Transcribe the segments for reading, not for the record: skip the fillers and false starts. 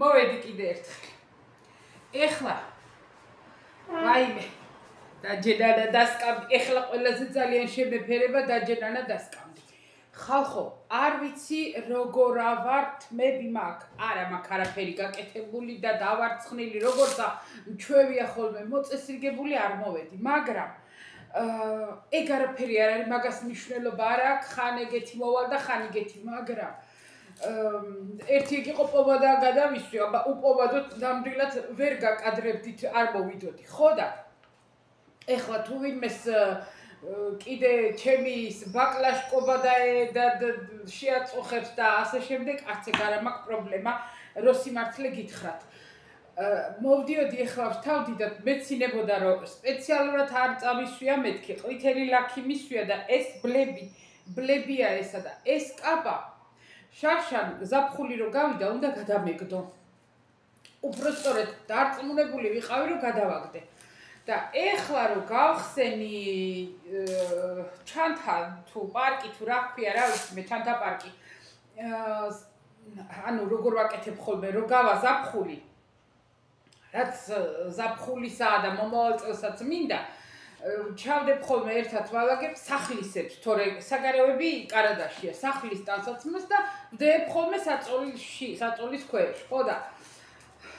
მოვედი კიდე ერთხელ. ეხლა ვაიმე დაჯერანა დასკამდი. ეხლა ყველაზე ძალიან შემეფერება დაჯერანა დასკამდი. ხალხო, არ ვიცი როგორ ავარ თმები მაქვს. არა მაქვს არაფერი გაკეთებული და დავარცხნილი, როგორცა მჩვევია ხოლმე მოწესრიგებული არ მოვედი, მაგრამ ეგ არაფერი არ არის, მაგას მნიშვნელობა არ აქვს, ხან ეგეთი მოვალ და ხან იგეთი, მაგრამ ერთი ეგ იყო პოვა და გადავისვი, აბა უპოვადოთ ნამდვილად ვერ გაკადრებდით, არ მოვიდოდი, ხო და ეხლა თუ ვინმეს კიდე ჩემი ბაკლაშკობა და შეაწუხებს და ასე შემდეგ, არც ეგ არ მაქვს პრობლემა, რო სიმართლე გითხრათ. მოვდიოდი ეხლა ვთავდი და მეცინებოდა რომ სპეციალურად არ წამისვია მეთქი, ყვითელი ლაქი მისვია და ეს ბლებია ესა და ეს კაბა შარშან ზაფხული რო გავიდა, უნდა გადამეგდო. უბრალოდ დარწმუნებული ვიყავი რომ გადავაგდე. და ეხლა რო გავხსენი ჩანთა თუ პარკი თუ რა ქვია, რა ვიცი მე ჩანთა პარკი. ანუ როგორ ვაკეთებ ხოლმე, რო გავა ზაფხული. რაც ზაფხულისაა და მომავალ წელსაც მინდა, ჩავდებ ხოლმე ერთად ვალაგებ სახლისებს, თორე საგარეოები კარადაშია, სახლის ტანსაცმელს და ვდებ ხოლმე საწოლის ქვეშ, ხო და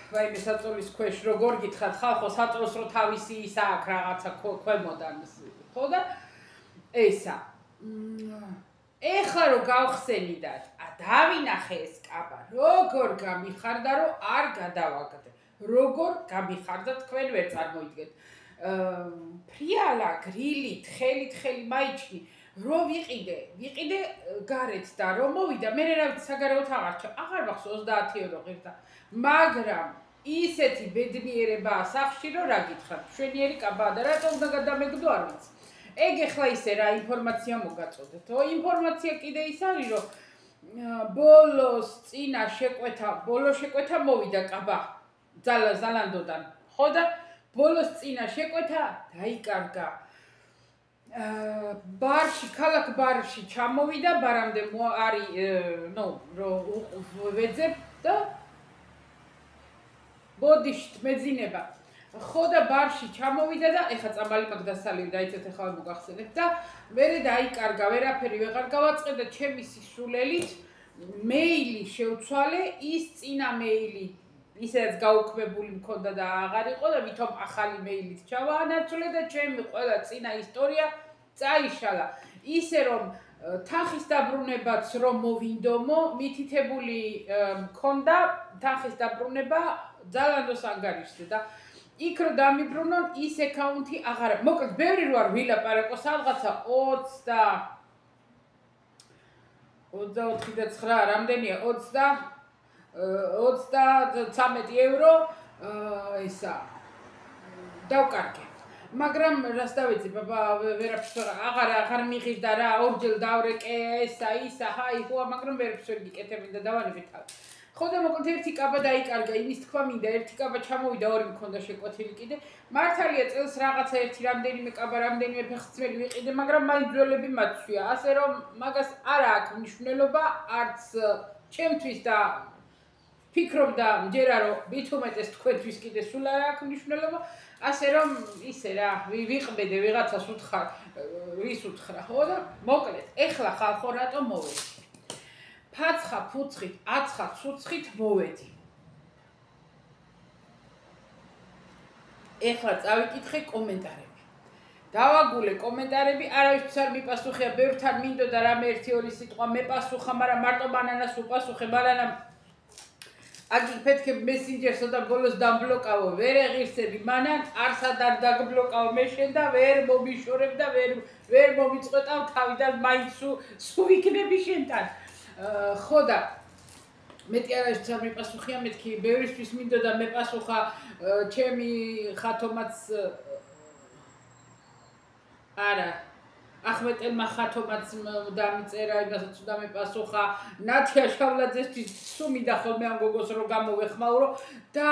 ვაიმე საწოლის ქვეშ როგორ გითხრათ ხალხო, საწოლს რო თავისი ის აქვს რაღაცა ქვემოდან, ხო და ესა. ეხლა რო გავხსენი და დავინახე ეს კაბა, როგორ გამიხარდა რომ არ გადავაგდე. როგორ გამიხარდა თქვენ ვერ წარმოიდგენთ. ფრიალა, გრილით, ხელი მაიჩნი, რო ვიყიდე გარეთ და რომ მოვიდა, მე რა ვიცი საგარეოთ აღარ მახსოვს 30 евро ღირდა. მაგრამ ისეთი ბედნიერებაა სახში, რომ რა გითხრათ, მშვენიერი კაბაა და რატომ უნდა გადამეგდო არ ვიცი. ეგ ეხლა ისე რა ინფორმაცია მოგაწოდეთ. ინფორმაცია კიდე ის არის, რომ ბოლოს წინა შეკვეთა მოვიდა კაბა ზალანდოდან, ხო და ბოლოს წინა შეკვეთა დაიკარგა. ქალაქ ბარში ჩამოვიდა, ბარამდე არის, ვეძებ და ბოდიშით მეძინება. ხო და ბარში ჩამოვიდა და ეხა წამალი მაგ დასალივი დაიცეთ ახლა მოგახსენებთ და მერე დაიკარგა, ვერაფერი ვეღარ გავაწყე და ჩემი სისულელით მეილი შევცვალე, ის წინა მეილი ისედაც გაუქმებული მქონდა და აღარ იყო და ვითომ ახალი მეილით ჩავაანაცვლე და ჩემი ყველა წინა ისტორია წაიშალა. ისე რომ თანხის დაბრუნებაც რომ მოვინდომო, მითითებული მქონდა თანხის დაბრუნება ზალანდოს ანგარიშზე და იქ რო დამიბრუნონ ის აკაუნთი აღარ, მოკლედ ბევრი რო არ ვილაპარაკო სადღაცა 24 და 9 რამდენია 23 евро ისა დავკარგე. მაგრამ რას დავეცე, ბაბა ვერაფერს აღარ მიღირდა რა, ორჯერ დავრეკე ესა ისა, ჰაი, ხოა, მაგრამ ვერაფერს ვერ გიკეთებინ და დავანებე თავი. ხო და მოკლედ ერთი კაბა დაიკარგა, იმის თქვა მინდა, ერთი კაბა ჩამოვიდა, ორი მქონდა შეკვეთილი კიდე. მართალია წელს რაღაცა ერთი რამდენიმე კაბა, რამდენიმე ფეხსაცმელი ვიყიდე, მაგრამ მაინც ძველები მაცვია. ასე რომ მაგას არ აქვს მნიშვნელობა, არც ჩემთვის და ფიქრობ და მჯერა რომ მithumetes თქვენთვის კიდე სულ არ აქვს მნიშვნელობა, ასე რომ ისე რა, ვიყბედე ვიღაცას უთხრა, ვის უთხრა, ხო და მოკლედ, ეხლა ხალხო რატომ მოვედი? ფაცხა ფუცხით, აცხა ცუცხით მოვედი. ეხლა წავიკითხე კომენტარები. დავაგულე კომენტარები, არავისთვის არ მიპასუხია, ბევრთან მინდოდა რამე 1-2 სიტყვა მეპასუხა, მაგრამ მარტო ბანანას უპასუხე, ბანანამ აგი ფეთქებ მესენჯერსო და ბოლოს დამბლოკავო, ვერ ეღირსები, მანან არსად არ დაგბლოკავ მე შენ და ვერ მომიშორებ და ვერ მომიწყვეტავ თავიდან მაინც სულ ვიქნები შენთან. ხო და მეტი არავისთვის არ მიპასუხია, მეთქი ბევრისთვის მინდოდა მეპასუხა ჩემი ხათომაც არა ახმეტელმა ხათომაც დამიწერა, იმასაც უნდა მეპასუხა, ნათია შავლაძესთვის სულ მინდა ხოლმე ამ გოგოს რომ გამოვეხმაურო და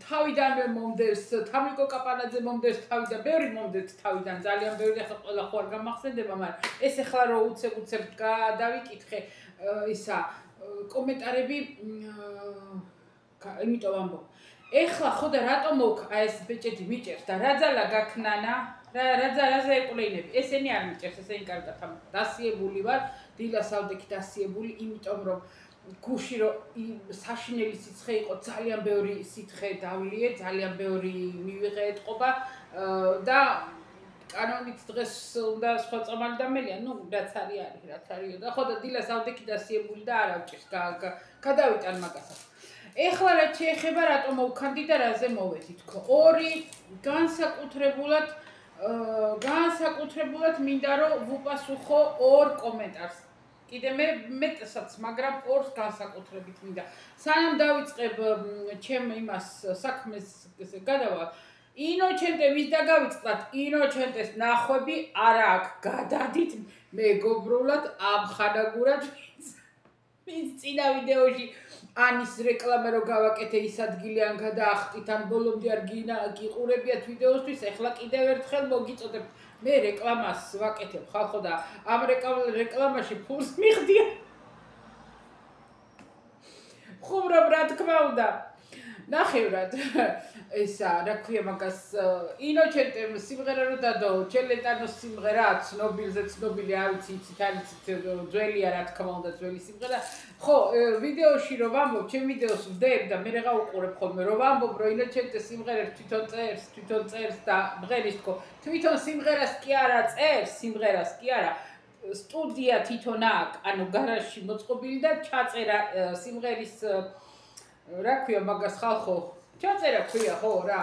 თავიდანვე მომდევს, თამიკო კაპანაძე მომდევს თავი და ბევრი მომდევს თავიდან, ძალიან ბევრი, ახლა ყველა ხო არ გამახსენდება, მაგრამ ეს ახლა რო უცებ დავიკითხე ისა კომენტარები იმიტომ ამბობ. ეხლა ხო და რატომ მოვქა ეს ბეჭედი მიჭერს და რა ძალა გაქნანა? რაზე ეყვლინები? ესენი არ მიჭერს, ესენი კარგად ამ დასიებული ვარ, დილა სავდექი დასიებული, იმიტომ რომ გუში რომ საშინელი სიცხე იყო, ძალიან ბევრი სითხე დავლიე, ძალიან ბევრი მივიღე ეთყობა და კანონით დღეს უნდა სხვა წამალი დამელია, ნუ რაც არისო და ხო და დილა სავდექი დასიებული და არ ავჭირს, გადავიტან მაგასაც. ეხლა რაც შეეხება რატომ მოვქანდი და რაზე მოვედი თქო. ორი განსაკუთრებულად მინდა რომ ვუპასუხო ორ კომენტარს. კიდე მე მეტსაც, მაგრამ ორს განსაკუთრებით მინდა. სანამ დავიწყებ ჩემ იმას საქმეს გადავა ინოჩენტე ვის დაგავიწყდათ ინოჩენტეს ნახვები არა აქვს გადადით მეგობრულად ამხანაგურად ვინც წინა ვიდეოში ანის რეკლამა რო გავაკეთე ის ადგილი ან გადაახტით ან ბოლომდე არ გიყურებიათ ვიდეოსთვის ეხლა კიდევ ერთხელ მოგიწოდებთ მე რეკლამას ვაკეთებ ხალხო და ამ რეკლამაში ფულს მიხდია ხუმრობ რა თქმა უნდა ნახევრად ესა რა ქვია მაგას ინოჩენტემ სიმღერა რო დადო ჩელეტანოს სიმღერა ცნობილზე ცნობილი არ ვიცი იცით არ იცით ძველია რა თქმა უნდა ძველი სიმღერა ხო ვიდეოში რო ვამბობ ჩემ ვიდეოს ვდებ და მე რა უყურებ ხოლმე რო ვამბობ რომ ინოჩენტე სიმღერებს თვითონ წერს და მღერის თქო თვითონ სიმღერას კი არა წერს სიმღერას კი არა სტუდია თვითონ აქვს ანუ გარაჟში მოწყობილი და ჩაწერა სიმღერის რა ქვია მაგას ხალხო ჩაწერა ქვია ხო რა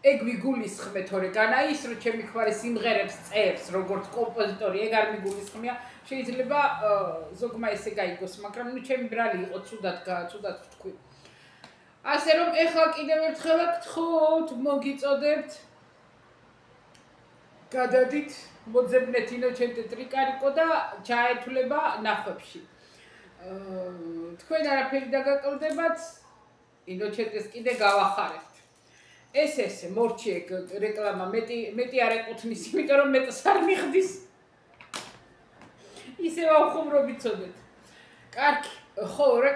ეგ ვიგულისხმე თორე განა ის რომ ჩემი ხვარი სიმღერებს წერს როგორც კომპოზიტორი ეგ არ მიგულისხმია შეიძლება ზოგმა ესე გაიგოს მაგრამ ნუ ჩემი ბრალი იყო ცუდად თქვი ასე რომ ეხლა კიდევ ერთხელ გთხოვთ მოგიწოდებთ გადადით მოძებნეთ ინოჩენტე ტრიკარიკო და ჩაეთვლება ნახვებში თქვენ არაფერი დაგაკლდებათ ინოჩენტეს კიდე გავახარებთ ეს მორჩი ეგ რეკლამა მეტი არ ეკუთვნის იმიტომ რომ მეტს არ მიხდის ისე ვახუმრობ იცოდეთ კარგი ხო რა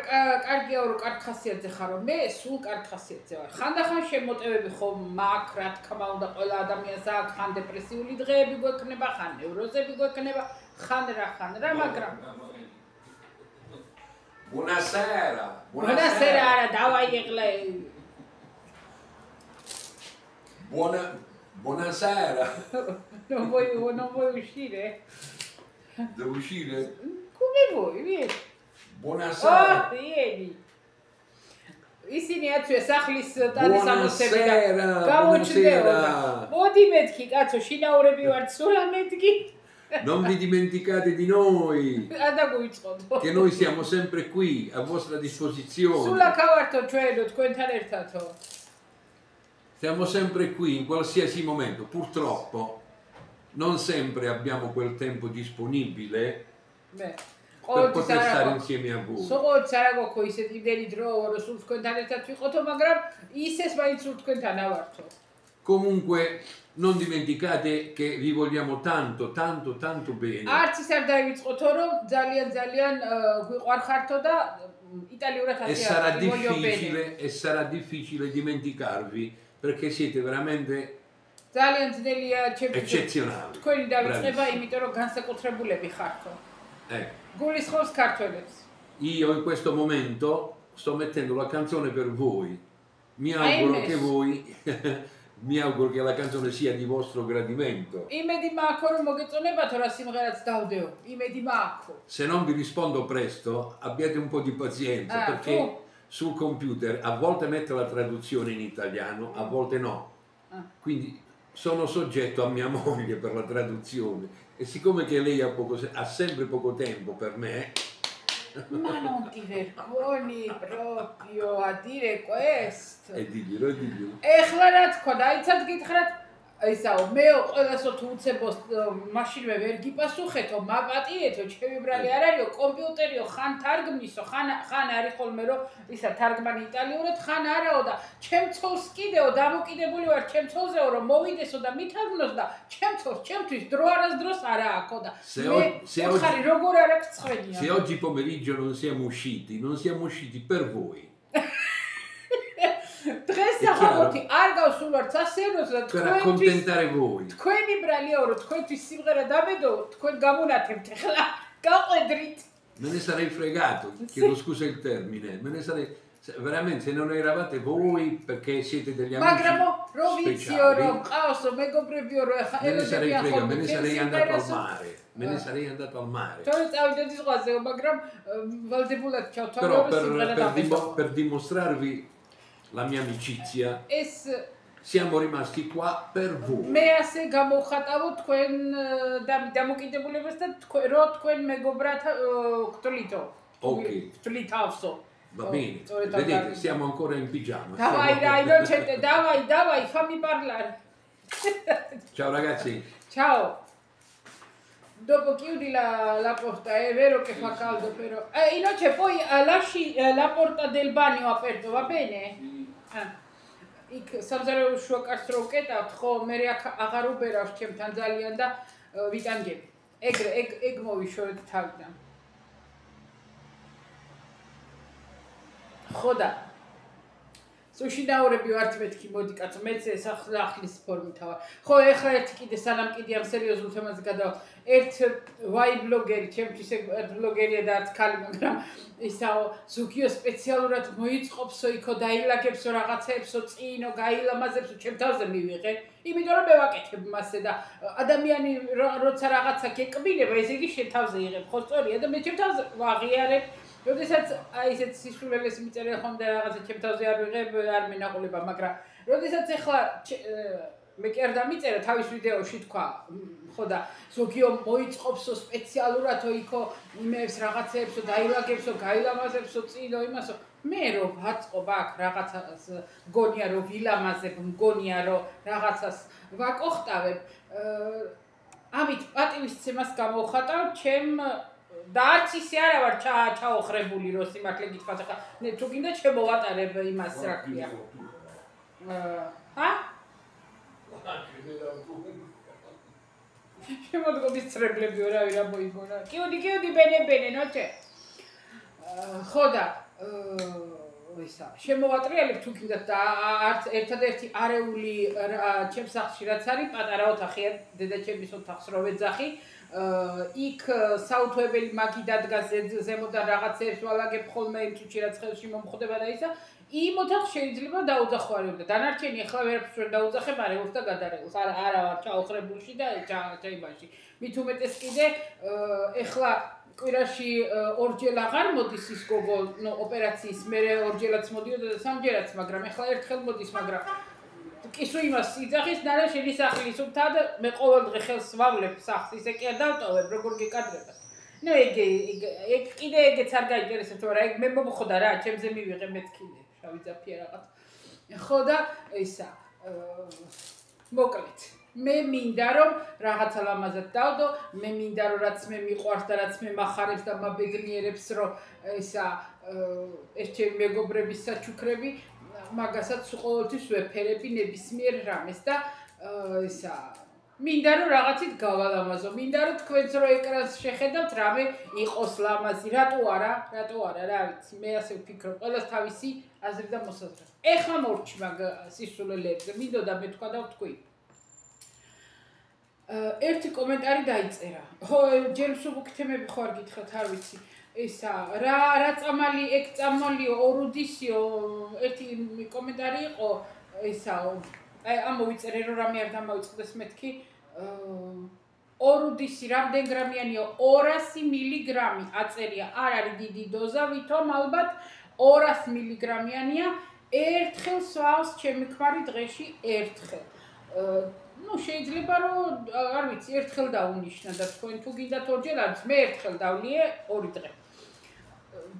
კარგია რომ კარგ ხასიათზე ხარო მე სულ კარგ ხასიათზე ვარ ხანდახან შემოტევები ხომ მაქვს რა თქმა უნდა ყველა ადამიანს აქვს ხან დეპრესიული დღეები გვექნება ხან ნევროზები გვექნება ხან რა მაგრამ Buonasera. Buonasera, давай եղլե։ Buonasera. Non vuoi uscire? Devo uscire? Come vuoi, vieni. Buonasera. Vieni. ისინი აცვე სახლის ტანის ამოსები და Buonasera. მოდი მეთქი კაცო შინაურები ვართ სულ ამეთქი Non vi dimenticate di noi, che noi siamo siamo sempre qui, a vostra disposizione. Siamo sempre qui in qualsiasi momento. Purtroppo non sempre abbiamo quel tempo disponibile per poter stare insieme a voi. Comunque non dimenticate che vi vogliamo tanto bene. E sarà difficile dimenticarvi perché siete veramente eccezionali. Io in questo momento sto mettendo la canzone per voi. Mi auguro che voi Mi auguro che la canzone sia di vostro gradimento. Se non vi rispondo presto, abbiate un po' di pazienza perché sul computer a volte mette la traduzione in italiano, a volte no. Quindi sono soggetto a mia moglie per la traduzione e siccome che lei ha sempre poco tempo per me, ma non ti vergogni proprio a dire questo. E diglielo. Ეხლა რა თქვა, დაიცად გითხრათ, ისაო, მე ყველასო თუ უცებოს მაშინვე ვერ გიპასუხეთო, მაპატიეთო, ჩემი ბრალი არ არისო, კომპიუტერიო, ხან თარგმნისო, ხან არის ხოლმე რომ ისა თარგმანი იტალიურად, ხან არაო და ჩემ ცოლს კიდეო დამოკიდებული ვარ ჩემ ცოლზეო რომ მოვიდესო და მითარგმნოს და ჩემ ცოლს ჩემთვის დრო არასდროს არა აქო და ხარი როგორ არ აქვს ცხენია. Se oggi pomeriggio non siamo usciti per voi. ფეხბურთი არ გავსულვართ ასეულს და თქვენი ბრალია რომ თქვენთვის სიმღერა დაბედო, თქვენ გამონათებთ ახლა. Gaudrit. Me ne sarei fregato, chiedo scusa il termine, me ne sarei veramente non eravate voi perché siete degli amici speciali. Me ne sarei fregato, me ne sarei andato al mare, me ne sarei andato al mare. Però per dimostrarvi la mia amicizia siamo rimasti qua per voi. Me ასე გამოხატავო თქვენ დამოკიდებულებას და რო თქვენ მეგობრად გტვლითო. გტვლითავსო. Va bene. Vedete, siamo ancora in pigiama. Dai, fammi parlare. Ciao ragazzi. Ciao. Dopo chiudi la porta, è vero che fa caldo però. Invece poi lasci la porta del bagno aperto, va bene? იქ სამზარეულო შუა კარს რო ვკეტავთ, ხო, მე აღარ უბერავს ჩემთან ძალიან და ვიტანჯები. ეგ მოვიშორეთ თავიდან. ხო და სუშინაურები ვართ მეთქი, მოდი კაცო, მეც ეს ახლის ფორმით ვარ. ხო, ეხლა ერთი კიდე სანამ კიდე ამ სერიოზულ თემაზე გადავალ. ერთ ვაი ბლოგერი, ჩემთვის ეგ ბლოგერია და არც ქალი, მაგრამ ისაო ზოგიო სპეციალურად მოიწყობსო იქო დაილაგებსო რაღაცეებსო წინო გაილამაზებსო ჩემ თავზე მივიღე. იმიტომ რომ მე ვაკეთებ მასე და ადამიანი როცა რაღაცა გეკბინება, ესე იგი შენ თავზე იღებ, ხო სწორია და მე ჩემ თავზე ვაღიარებ. როდესაც აი ესეთ სისულელეს მიწერე ხომ და რაღაცა ჩემ თავზე არ ვიღებ, არ მენაყოლება, მაგრამ როდესაც ეხლა მე კი არ დამიწერა თავის ვიდეოში თქვა, ხო და ზოგიო მოიწყობსო სპეციალურადო იქო იმებს რაღაცეებსო დაილაგებსო, გაილამაზებსო წინო იმასო, მე რო ვაწყობ აქ რაღაცას მგონია რომ ვილამაზებ, მგონია რომ რაღაცას ვაკოხტავებ, ამით პატივისცემას გამოვხატავ ჩემ და არც ისე არა ვარ ჩაოხრებული რომ სიმართლე გითხრათ ახლა თუ გინდა შემოვატარებ იმას რა ქვია შემოდგომის წრებლები ორავი რა მოიგონა კიუდი ბენე ნოჩე ხო და ისა შემოვატრიალებ თუ გინდათ და არც ერთადერთი არეული ჩემს სახლში რაც არის პატარა ოთახია დედაჩემის ოთახს რო ვეძახი იქ საუთვებელი მაგი დადგას ზემოდან რაღაცეებს ვალაგებ ხოლმე იმ წუთში რაც ხელში მომხვდება და ისა იმ ოთახს შეიძლება დაუძახوارებ და დანარჩენი ახლა ვერაფერს ვერ დაუძახებ არეულს და გადარეულს არა ვარ ჩაოხრებულში და ჩაიბაში მით უმეტეს კიდე ახლა კვირაში ორჯერ აღარ მოდის ის გოგო ოპერაციის მერე ორჯერაც მოდიოდა და სამჯერაც მაგრამ ახლა ერთხელ მოდის მაგრამ ისო იმას იძახის და შენი სახლის උთა და მე ყოველდღე ხელს ვავლებ სახლს ისე კი არ დავტოვებ როგორ გეკადრება ნუ ეგ კიდე ეგეც არ გაინტერესებს მაგრამ ეგ მე მომხდა რა ჩემზე მივიღე მეც კიდე შავი ძაფია რაღაც ხო და ისა მოკლედ მე მინდა რომ რაღაცა ლამაზად დავდო მე მინდა რომ რაც მე მიყვარს და რაც მე მახარებს და მაბედნიერებს რომ ისა ეს ჩემი მეგობრების საჩუქრები მაგასაც ყოველთვის ვეფერები ნებისმიერ რამეს და ისა მინდა რომ რაღაცით გავალამაზო მინდა რომ თქვენც რო ეკრანს შეხედავთ რამე იყოს ლამაზი რატო არა რა ვიცი მე ასე ვფიქრობ ყველას თავისი აზრი და მოსაზრება ეხლა მორჩი მაგ სისულელებზე მინდოდა მე თქვა და ვთქვი ერთი კომენტარი დაიწერა ხო ჯერ მსუბუქ თემები ხო არ გითხრათ არ ვიცი ისა რა წამალი ეგ წამალიო ორუდისიო ერთი კომენტარი იყო ისაო აი ამოვიწერე რომ რამე არ დამავიწყდეს მეთქი ორუდისი რამდენ გრამიანიო 200 მილიგრამი აწერია არ არის დიდი დოზა ვითომ ალბათ 200 მილიგრამიანია ერთხელ სვავს ჩემი ქმარი დღეში ერთხელ ну შეიძლება რომ არ ვიცი ერთხელ დავუნიშნა და თქვენ თუ გინდათ ორჯერ არის მე ერთხელ დავლიე ორი დღე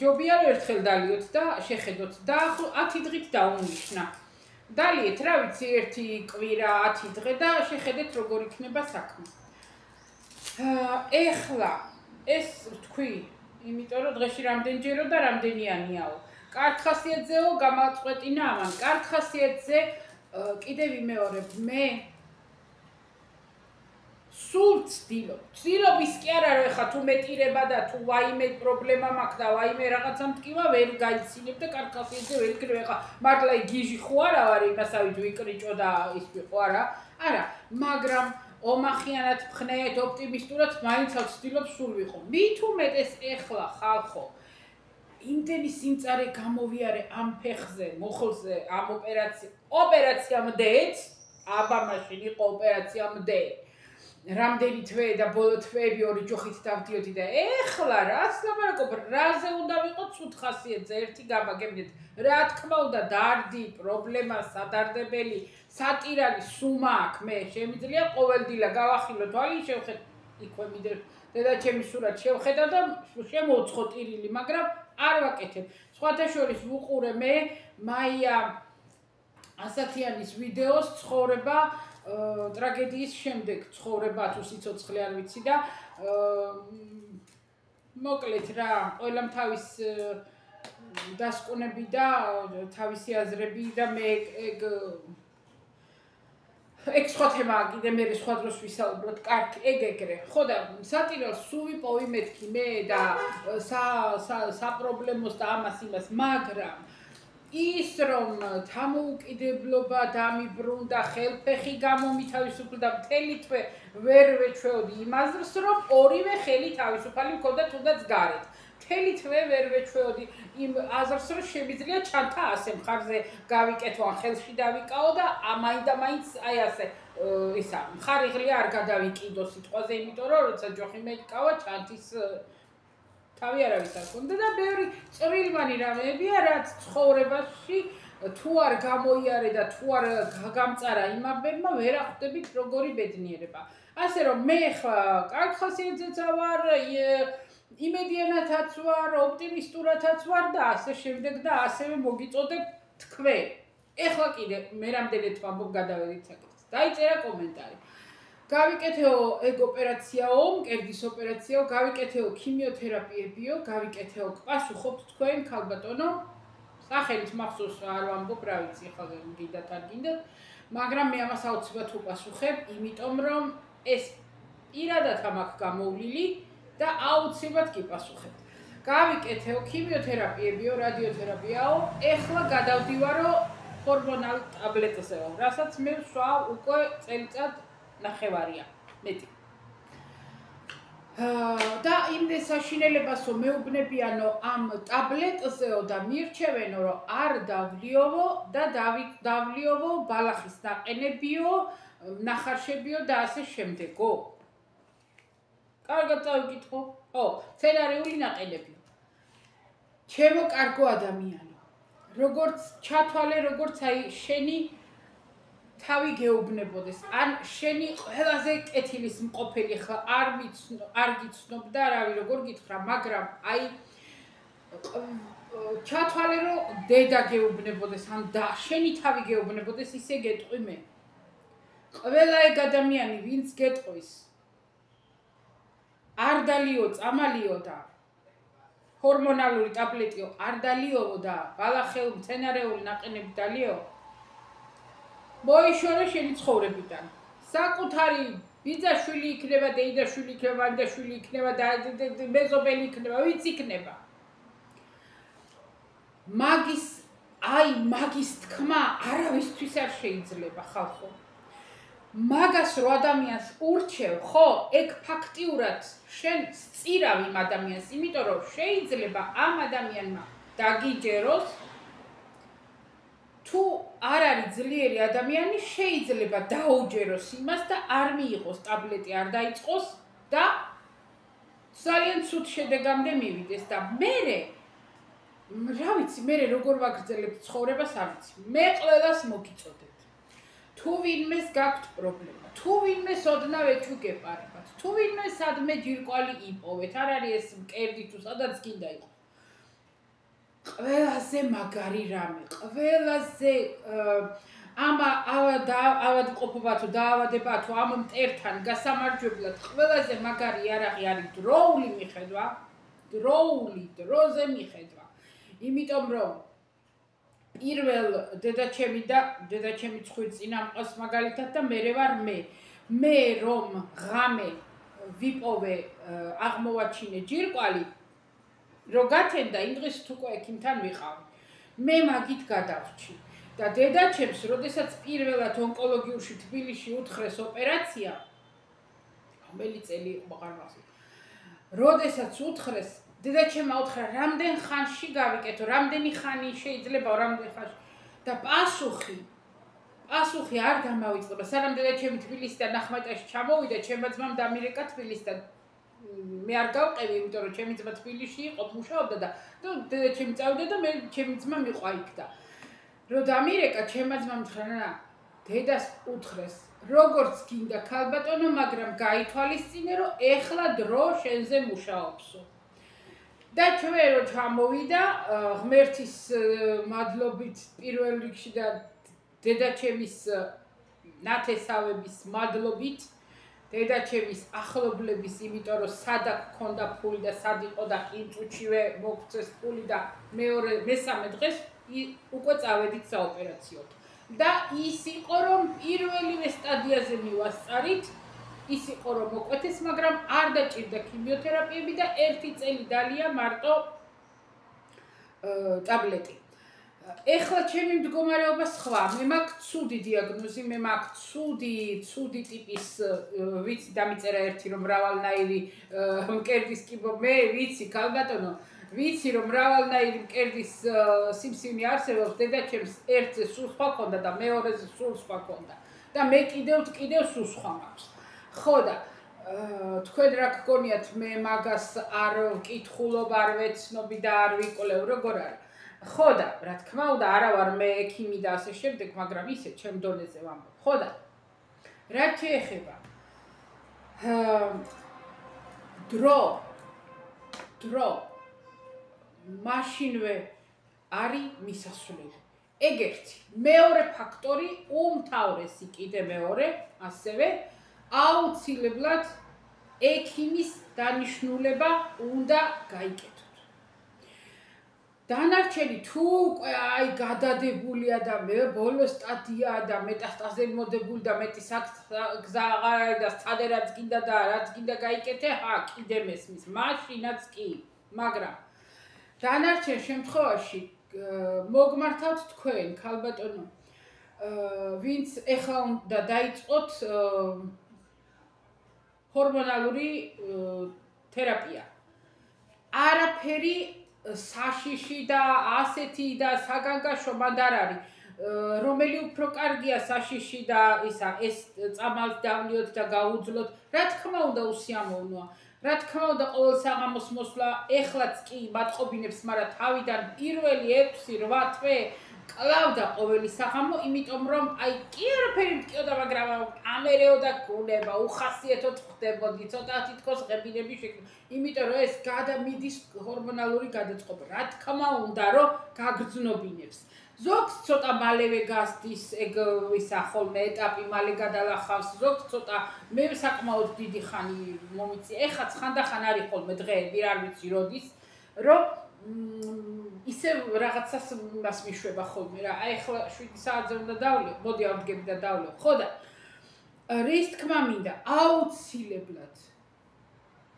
ჯობია რომ ერთხელ დალიოთ და შეხედოთ და 10 დღით დავუნიშნა დალიეთ რა ვიცი ერთი კვირა 10 დღე და შეხედეთ როგორ იქნება საქმე ეხლა ეს თქვი იმიტომ რომ დღეში რამდენჯერო და რამდენიანიაო კარგ ხასიათზეო გამაწყვეტინა ამან კარგ ხასიათზე კიდე ვიმეორებ მე სულ ცდილობის კი არა რომ ეხა თუ მეტირება და თუ ვაიმე პრობლემა მაქვს და ვაიმე რაღაცა მტკივა ვერ გაიცინებ და კარკასიზე ვერ იქნებ ეხა მართლა გიჟი ხო არა ვარ იმასავით ვიკრიჭო და ის ვიყო არა მაგრამ ომახიანად მხნეთ ოპტიმისტურად მაინც ვცდილობ სულ ვიყო მით უმეტეს ეხლა ხალხო იმდენი სიმწარე გამოვიარე ამ ფეხზე მოხლზე ამ ოპერაციამდეც აბა მაშინ იყო ოპერაციამდე რამდენი თვე და ბოლო თვეები ორი ჯოხით დავდიოდი და ეხლა რას ლაპარაკობ რაზე უნდა ვიყო ცუდ ხასიათზე ერთი გაბაგებდეთ რა თქმა უნდა დარდი პრობლემა სადარდებელი სატირალი სუმა აქვს მე შემიძლია ყოველდღიურად გავახილო თვალი შევხედე იქვე მიდერ დედაჩემის სურათს შევხედა და შემოუცხო ტირილი მაგრამ არ ვაკეთებ სხვათა შორის ვუყურე მე მაია ასათიანის ვიდეოს ცხოვრება ტრაგედიის შემდეგ ცხოვრება თუ სიცოცხლე არ ვიცი და მოკლედ რა ყველამ თავის დასკვნები და თავისი აზრები და მე ეგ სხვა თემაა კიდე მე სხვა დროს ვისაუბროთ კარგი ეგრე ხო და სატირალს სულ ვიპოვი მეთქი მე და საპრობლემოს და ამას იმას მაგრამ ის რომ თამოუკიდებლობა დამიბრუნდა ხელფეხი გამომითავისუფლდა მთელი თვე ვერ ვეჩვეოდი იმ აზრს რომ ორივე ხელი თავისუფალი მქონდა თუნდაც გარეთ მთელი თვე ვერ ვეჩვეოდი იმ აზრს რომ შემიძლია ჩანთა ასე მხარზე გავიკეთო ან ხელში დავიკაო და მაინდა-მაინც აი ასე ისა მხარიღლია არ გადავიკიდო სიტყვაზე იმიტომ რომ როცა ჯოხი მეკავა ჩანთის თავი არავის არ ქონდა და ბევრი წვრილმანი რამეებია რაც ცხოვრებაში თუ არ გამოიარე და თუ არ გამწარა იმაბებმა ვერ ახვდებით როგორი ბედნიერება ასე რომ მე ხა კარგ ხასიათზეც ვარ იმედიანათაც ვარ ოპტიმისტურათაც ვარ და ასე შემდეგ და ასევე მოგიწოდებ თქვენ ეხლა კიდე მე რამდენად ვამბობ გადავედით საკითხს დაიწერა კომენტარი გავიკეთეო ეგ ოპერაციაო, მკერდის ოპერაციაო, გავიკეთეო ქიმიოთერაპიებიო, გავიკეთეო პასუხობთ თქვენ ქალბატონო, სახელით მახსოვს არ ვამბობ, რა ვიცი, ხალხი გინდათ არ გინდათ, მაგრამ მე ამას აუცილებლად უპასუხებ, იმიტომ რომ ეს პირადად მაქვს გამოვლილი და აუცილებლად გიპასუხებ. გავიკეთეო ქიმიოთერაპიებიო, რადიოთერაპიაო, ეხლა გადავდივარო ჰორმონალ ტაბლეტზეო, რასაც მე ვსვავ უკვე წელიწად ნახევარია მეტი. და იმდენ საშინელებასო მეუბნებიანო ამ ტაბლეტზეო და მირჩევენო რომ არ დავლიოვო და დავლიოვო ბალახის ნაყენებიო, ნახარშებიო და ასე შემდეგო. კარგად წავიკითხო. სცენარიული ნაყენებიო. ჩემო კარგო ადამიანო. როგორც ჩათვალე, როგორც აი შენი თავი გეუბნებოდეს. ან შენი ყველაზე კეთილის მყოფელი ხა არ გიცნობ და რავი როგორ გითხრა, მაგრამ აი ჩათვალე რომ დედა გეუბნებოდეს, ან და შენი თავი გეუბნებოდეს, ისე გეტყვი მე. ყველა ეგ ადამიანი, ვინც გეტყვის, არ დალიო, წამალიო და ჰორმონალური ტაბლეტიო, არ დალიოვო და ბალახეულ მცენარეული ნაყენები დალიო. მოიშორე შენი ცხოვრებიდან. საკუთარი ბიძაშვილი იქნება, დეიდაშვილი იქნება, ვანდაშვილი იქნება და მეზობელი იქნება, ვიც იქნება. მაგის თქმა არავისთვის არ შეიძლება ხალხო. მაგას რო ადამიანს ურჩევ, ხო, ეგ ფაქტიურად შენ სწირავ იმ ადამიანს, იმიტომ რომ შეიძლება ამ ადამიანმა დაგიჯეროს თუ არ არის ძლიერი ადამიანი, შეიძლება დაუჯეროს იმას და არ მიიღოს ტაბლეტი, არ დაიწყოს და ძალიან ცუდ შედეგამდე მივიდეს და მერე რა ვიცი, მერე როგორ ვაგრძელებ ცხოვრებას არ ვიცი. მე ყველას მოგიწოდებ. თუ ვინმეს გაქვთ პრობლემა, თუ ვინმეს ოდნავ ეჩუგებარებათ, თუ ვინმე სადმე ჯირკვალი იპოვეთ, არ არის ეს მკერდი თუ სადაც გინდა იყოს. ყველაზე მაგარი რამე, ყველაზე ავადმყოფობა თუ დაავადება თუ ამ მტერთან გასამარჯვებლად ყველაზე მაგარი იარაღი არის დროული მიხედვა, დროზე მიხედვა. იმიტომ რომ პირველ დედაჩემი ხვირწინა მყავს მაგალითად და მერე ვარ მე. მე რომ ღამე ვიპოვე აღმოვაჩინე ჯირკვალი რო გათენდა იმ დღეს უკვე ექიმთან ვიყავი მე მაგით გადავრჩი და დედაჩემს როდესაც პირველად ონკოლოგიურში თბილისში უთხრეს ოპერაცია რომელი წელი იყო აღარ მახსოვს როდესაც უთხრეს დედაჩემმა უთხრა რამდენ ხანში გავიკეთო რამდენი ხანი შეიძლება რამდენ ხანში და პასუხი არ გამავიწყდა სანამ დედაჩემი თბილისიდან ახმეტაში ჩამოვიდა ჩემმა ძმამ დამირეკა თბილისიდან მე არ გავყევი იმიტომ რომ ჩემი ძმა თბილისში იყო მუშაობდა და დედაჩემი წავიდა და მე ჩემი ძმა მიყვა იქ და რო დამირეკა ჩემმა ძმამ უთხრა დედას უთხრეს როგორც გინდა ქალბატონო მაგრამ გაითვალისწინე რომ ეხლა დრო შენზე მუშაობსო და ჩვენ რო ჩამოვიდა ღმერთის მადლობით პირველ რიგში და დედაჩემის ნათესავების მადლობით დედაჩემის ახლობლების იმიტომ რომ სადა გქონდა ფული და სად იყო და იმ წუთშივე მოგწეს ფული და მესამე დღეს უკვე წავედით საოპერაციოდ და ის იყო რომ პირველივე სტადიაზე მივასწარით ის იყო რომ მოკვეთეს მაგრამ არ დაჭირდა ქიმიოთერაპიები და 1 წელი დალია მარტო ტაბლეტი ეხლა ჩემი მდგომარეობა სხვა მე მაქვს ცუდი დიაგნოზი მე მაქვს ცუდი ტიპის ვიცი დამიწერა ერთი რომ მრავალნაირი მკერდის კიბო მე ვიცი ქალბატონო ვიცი რომ მრავალნაირი მკერდის სიმსივნე არსებობს დედაჩემს ერთზე სულ სხვა ქონდა და მეორეზე სულ სხვა ქონდა და მე კიდევ სულ სხვა მაქვს ხო და თქვენ რა გქონიათ მე მაგას არ ვკითხულობ არ ვეცნობი და არ ვიკვლევ როგორ არის ხო და რა თქმა უნდა არა ვარ მე ექიმი და ასე შემდეგ მაგრამ ისე ჩემ დონეზე ვამბობ ხო და რა შეეხება დრო მაშინვე არის მისასვლელი ეგ ერთი მეორე ფაქტორი უმთავრესი კიდე მეორე ასევე აუცილებლად ექიმის დანიშნულება უნდა გაიკეთოს დანარჩენი თუ უკვე აი გადადებულია და მე ბოლო სტადია და მეტასტაზემოდებული და მეტი გზა აღარ არის და სცადე რაც გინდა და რაც გინდა გაიკეთე კიდე მესმის მაშინაც კი მაგრამ დანარჩენ შემთხვევაში მოგმართავთ თქვენ ქალბატონო ვინც ეხლა უნდა დაიწყოთ ჰორმონალური თერაპია არაფერი საშიში და ასეთი და საგანგაშო მანდ არ არის რომელი უფრო კარგია საშიში და ისა ეს წამალს დავლიოთ და გაუძლოთ რა თქმა უნდა უსიამოვნოა რა თქმა უნდა ყოველ საღამოს მოსვლა ეხლაც კი მატყობინებს მაგრამ თავიდან პირველი 6-8 თვე კლავდა ყოველი საღამო იმიტომ რომ აი კი არაფერი მткиოდა მაგრამ ამერეო და გუნება უხასიათოდ ხდებოდი ცოტა თითქოს ღებინები შექმნა იმიტომ რომ ეს გადამიდის ჰორმონალური გადაწყობა რა თქმა უნდა რომ გაგრძნობინებს ზოგს ცოტა მალევე გასდის ეგ ისა ხოლმე ეტაპი მალე გადალახავს ზოგს ცოტა მე საკმაოდ დიდი ხანი მომიწია ეხლა ხანდახან არის ხოლმე დღეები არ ვიცი როდის რომ ისე რაღაცას მას მიშვება ხოლმე რა აი ახლა 7 საათზე უნდა დავლიო მოდი ავდგები და დავლიო ხო და რის თქმა მინდა აუცილებლად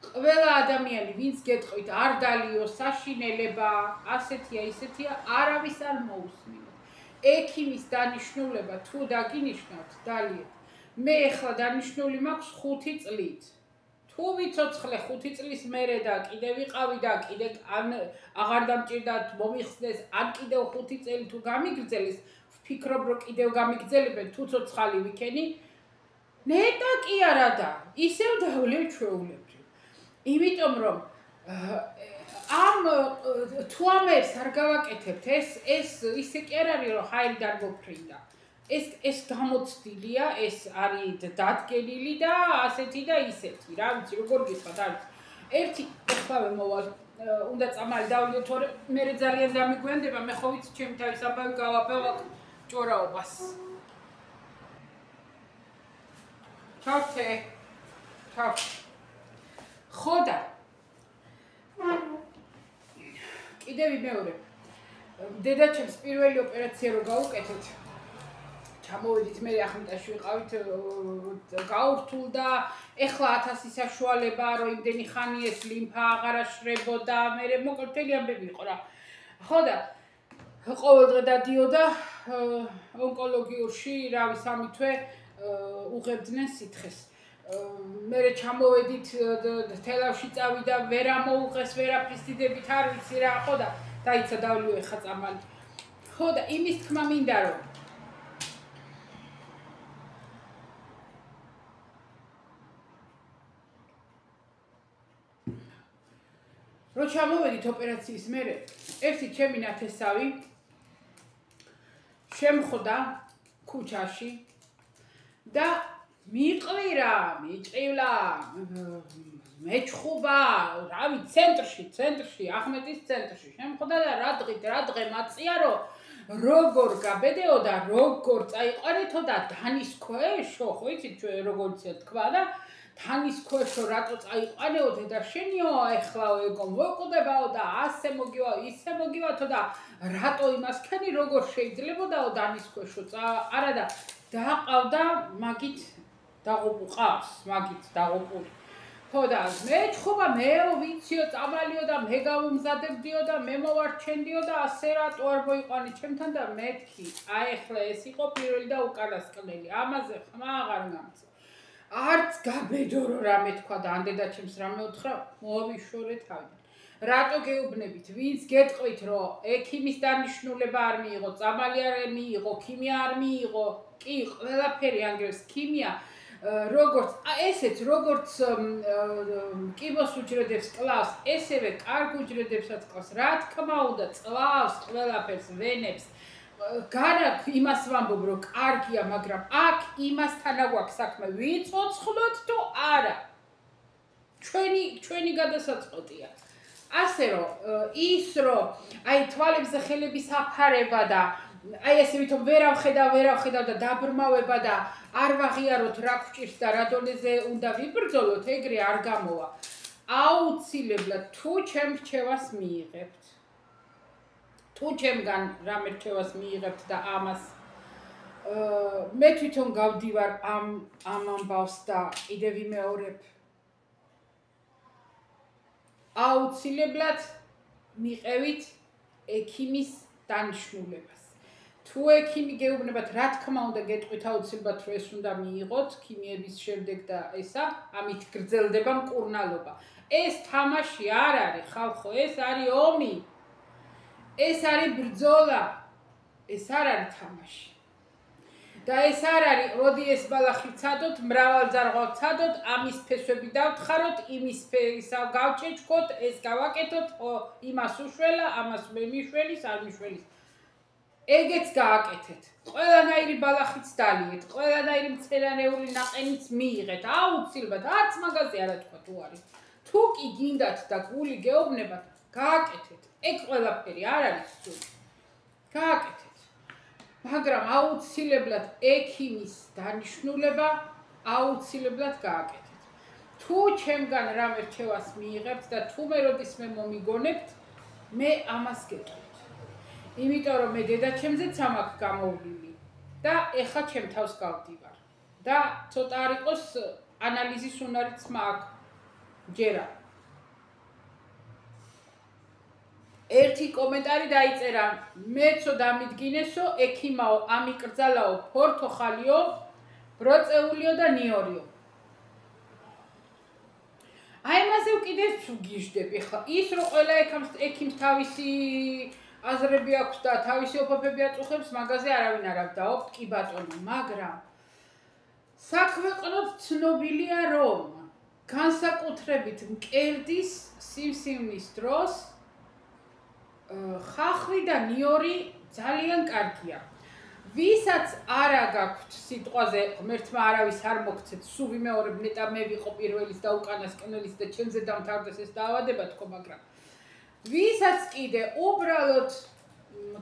ყველა ადამიანი ვინც გეტყვით არ დალიო საშინელება ასეთია ისეთია არავის არ მოусმინოთ ექიმის დანიშნულება თუ დაგინიშნავთ დალიეთ მე ახლა დანიშნული მაქვს 5 წლით თუ ვიცოცხლე 5 წლის მერე და კიდე ვიყავი და კიდე ან აღარ დამჭირდათ მომიხსნეს ან კიდევ 5 წელი თუ გამიგრძელეს ვფიქრობ რომ კიდევ გამიგრძელებენ თუ ცოცხალი ვიქენი ნეტა კი არა და ისევ დავლევ ჩვეულებრივ იმიტომ რომ ამ თუ ამერს არ გავაკეთებთ ეს ისე კი არ არის რომ ჰაერიდან მოფრინდა ეს გამოცდილია ეს არის დადგენილი და ასეთი და ისეთი რა ვიცი როგორ გითხრათ არის ერთი ეხლავე მოვალ უნდა წამალი დავლიო თორე მე ძალიან დამიგვიანდება მე ხო ვიცი ჩემი თავის აბავი გავაბევ ჭორაობას ჩავთე ხო და კიდევ მეორე დედაჩემს პირველი ოპერაცია რო გავუკეთეთ ჩამოვედით მე ახმეტაში ვიყავით გაურთულდა ეხლა 1000 საშუალება რომ იმდენი ხანი ეს ლიმფა აღარ აშრებოდა მე მოკლედ მთელი ამბები იყო რა ხო და ყოველდღე დადიოდა ონკოლოგიურში რავი 3 თვე უღებდნენ სითხეს მე ჩამოვედით თელავში წავიდა ვერ ამოუღეს ვერაფრის დიდებით არ ვიცი რა ხო და დაიცა დავლიო ეხა წამალი ხო და იმის თქმა მინდა რომ ჩამოვედით ოპერაციის მერე ერთი ჩემი ნათესავი შემხვდა ქუჩაში და მიყვირა მიჭივლა მეჩხუბა რავი ცენტრში ახმეტის ცენტრში შემხვდა და რა დღე მაწია რომ როგორ გაბედეოდა როგორ წაიყვანეთო და დანის ქვეშო ხო იცით ჩვენ როგორ თქვა და თანის ქვეშო რატო წაიყვანეო და შენიო ეხლა ეგო მოკვდებაო და ასე მოგივა ისე მოგივათო და რატო იმას ქენი როგორ შეიძლებოდაო დანის ქვეშო არა და დაყავდა მაგით დაღუპულყავს მაგით დაღუპული ხო და მე ჩხობა მეო ვიციო წამალიო და მე გავუმზადებდიო და მე მოვარჩენდიო და ასე რატო არ მოიყვანი ჩემთან და მეთქი აი ეხლა ეს იყო პირველი და უკანასკნელი ამაზე ხმა აღარ გამწე არც გაბედო რომ რამე თქვა და ანდედა ჩემს რამე უთხრა მოვიშორე თავიდან რატო გეუბნებით ვინც გეტყვით რომ ექიმის დანიშნულება არ მიიღო წამალი არ მიიღო ქიმია არ მიიღო კი ყველაფერი ანგრევს ქიმია როგორც ესეც როგორც კიბოს უჯრედებს კლავს ესევე კარგ უჯრედებსაც კლავს რა თქმა უნდა წლავს ყველაფერს ვენებს გარაკ იმას ვამბობ რომ კარგია მაგრამ აქ იმასთან აგვაქვს საქმე ვიცოცხლოთ თუ არა ჩვენი გადასაწყვეტია ასე რომ ის რომ აი თვალებზე ხელების აფარება და აი ესე ვითომ ვერავხედავ და დაბრმავება და არ ვაღიაროთ რა გვჭირს და რა დონეზე უნდა ვიბრძოლოთ ეგრე არ გამოვა აუცილებლად თუ ჩემ რჩევას მიიღებთ თუ ჩემგან რამე რჩევას მიიღებთ და ამას მე თვითონ გავდივარ ამ ამბავს და კიდევ ვიმეორებ აუცილებლად მიყევით ექიმის დანიშნულებას თუ ექიმი გეუბნებათ რა თქმა უნდა გეტყვით აუცილებლად რომ ეს უნდა მიიღოთ ქიმიების შემდეგ და ესა ამით გრძელდება მკურნალობა ეს თამაში არ არის ხალხო ეს არის ომი ეს არის ბრძოლა ეს არ არის თამაში და ეს არ არის როდი ეს ბალახი ვცადოთ მრავალძარღვად ვცადოთ ამის ფესვები დავთხაროთ იმის ფესა გავჩეჩქოთ ეს გავაკეთოთ იმას უშველა ამას მე მიშველის არ მიშველის ეგეც გააკეთეთ ყველანაირი ბალახიც დალიეთ ყველანაირი მცენარეული ნაყენიც მიიღეთ აუცილებლად არც მაგაზე არა თქვა თუ არის თუ კი გინდათ და გული გეუბნებათ გააკეთეთ ეგ ყველაფერი არ არის სული გააკეთეთ მაგრამ აუცილებლად ექიმის დანიშნულება აუცილებლად გააკეთეთ თუ ჩემგან რამე რჩევას მიიღებთ და თუ მე როდისმე მომიგონებთ მე ამას გეტყვით იმიტომ რომ მე დედაჩემზეც ამ აქ გამოვლილი და ეხლა ჩემ თავს გავდივარ და ცოტა არ იყოს ანალიზის უნარიც მაქვს ჯერა ერთი კომენტარი დაიწერა მეცო დამიდგინესო ექიმაო ამიკრძალაო ფორთოხალიო ბროწეულიო და ნიორიო აი მასე უკიდეს გიჟდები ხა ის რომ ყველა ექიმს თავისი აზრები აქვს და თავისი ოფოფები აწუხებს მაგაზე არავინ არ აღდაობთ კი ბატონო მაგრამ საქვეყნოდ ცნობილია რომ განსაკუთრებით მკერდის სიმსივნის დროს ხახვი და ნიორი ძალიან კარგია. ვისაც არა გაქვთ სიტყვაზე ღმერთმა არავის არ მოგცეთ, სულ ვიმეორებ ნეტა მე ვიყო პირველის და უკანასკნელის და ჩემზე დამთავრდეს ეს დაავადება თქო, მაგრამ ვისაც კიდე უბრალოდ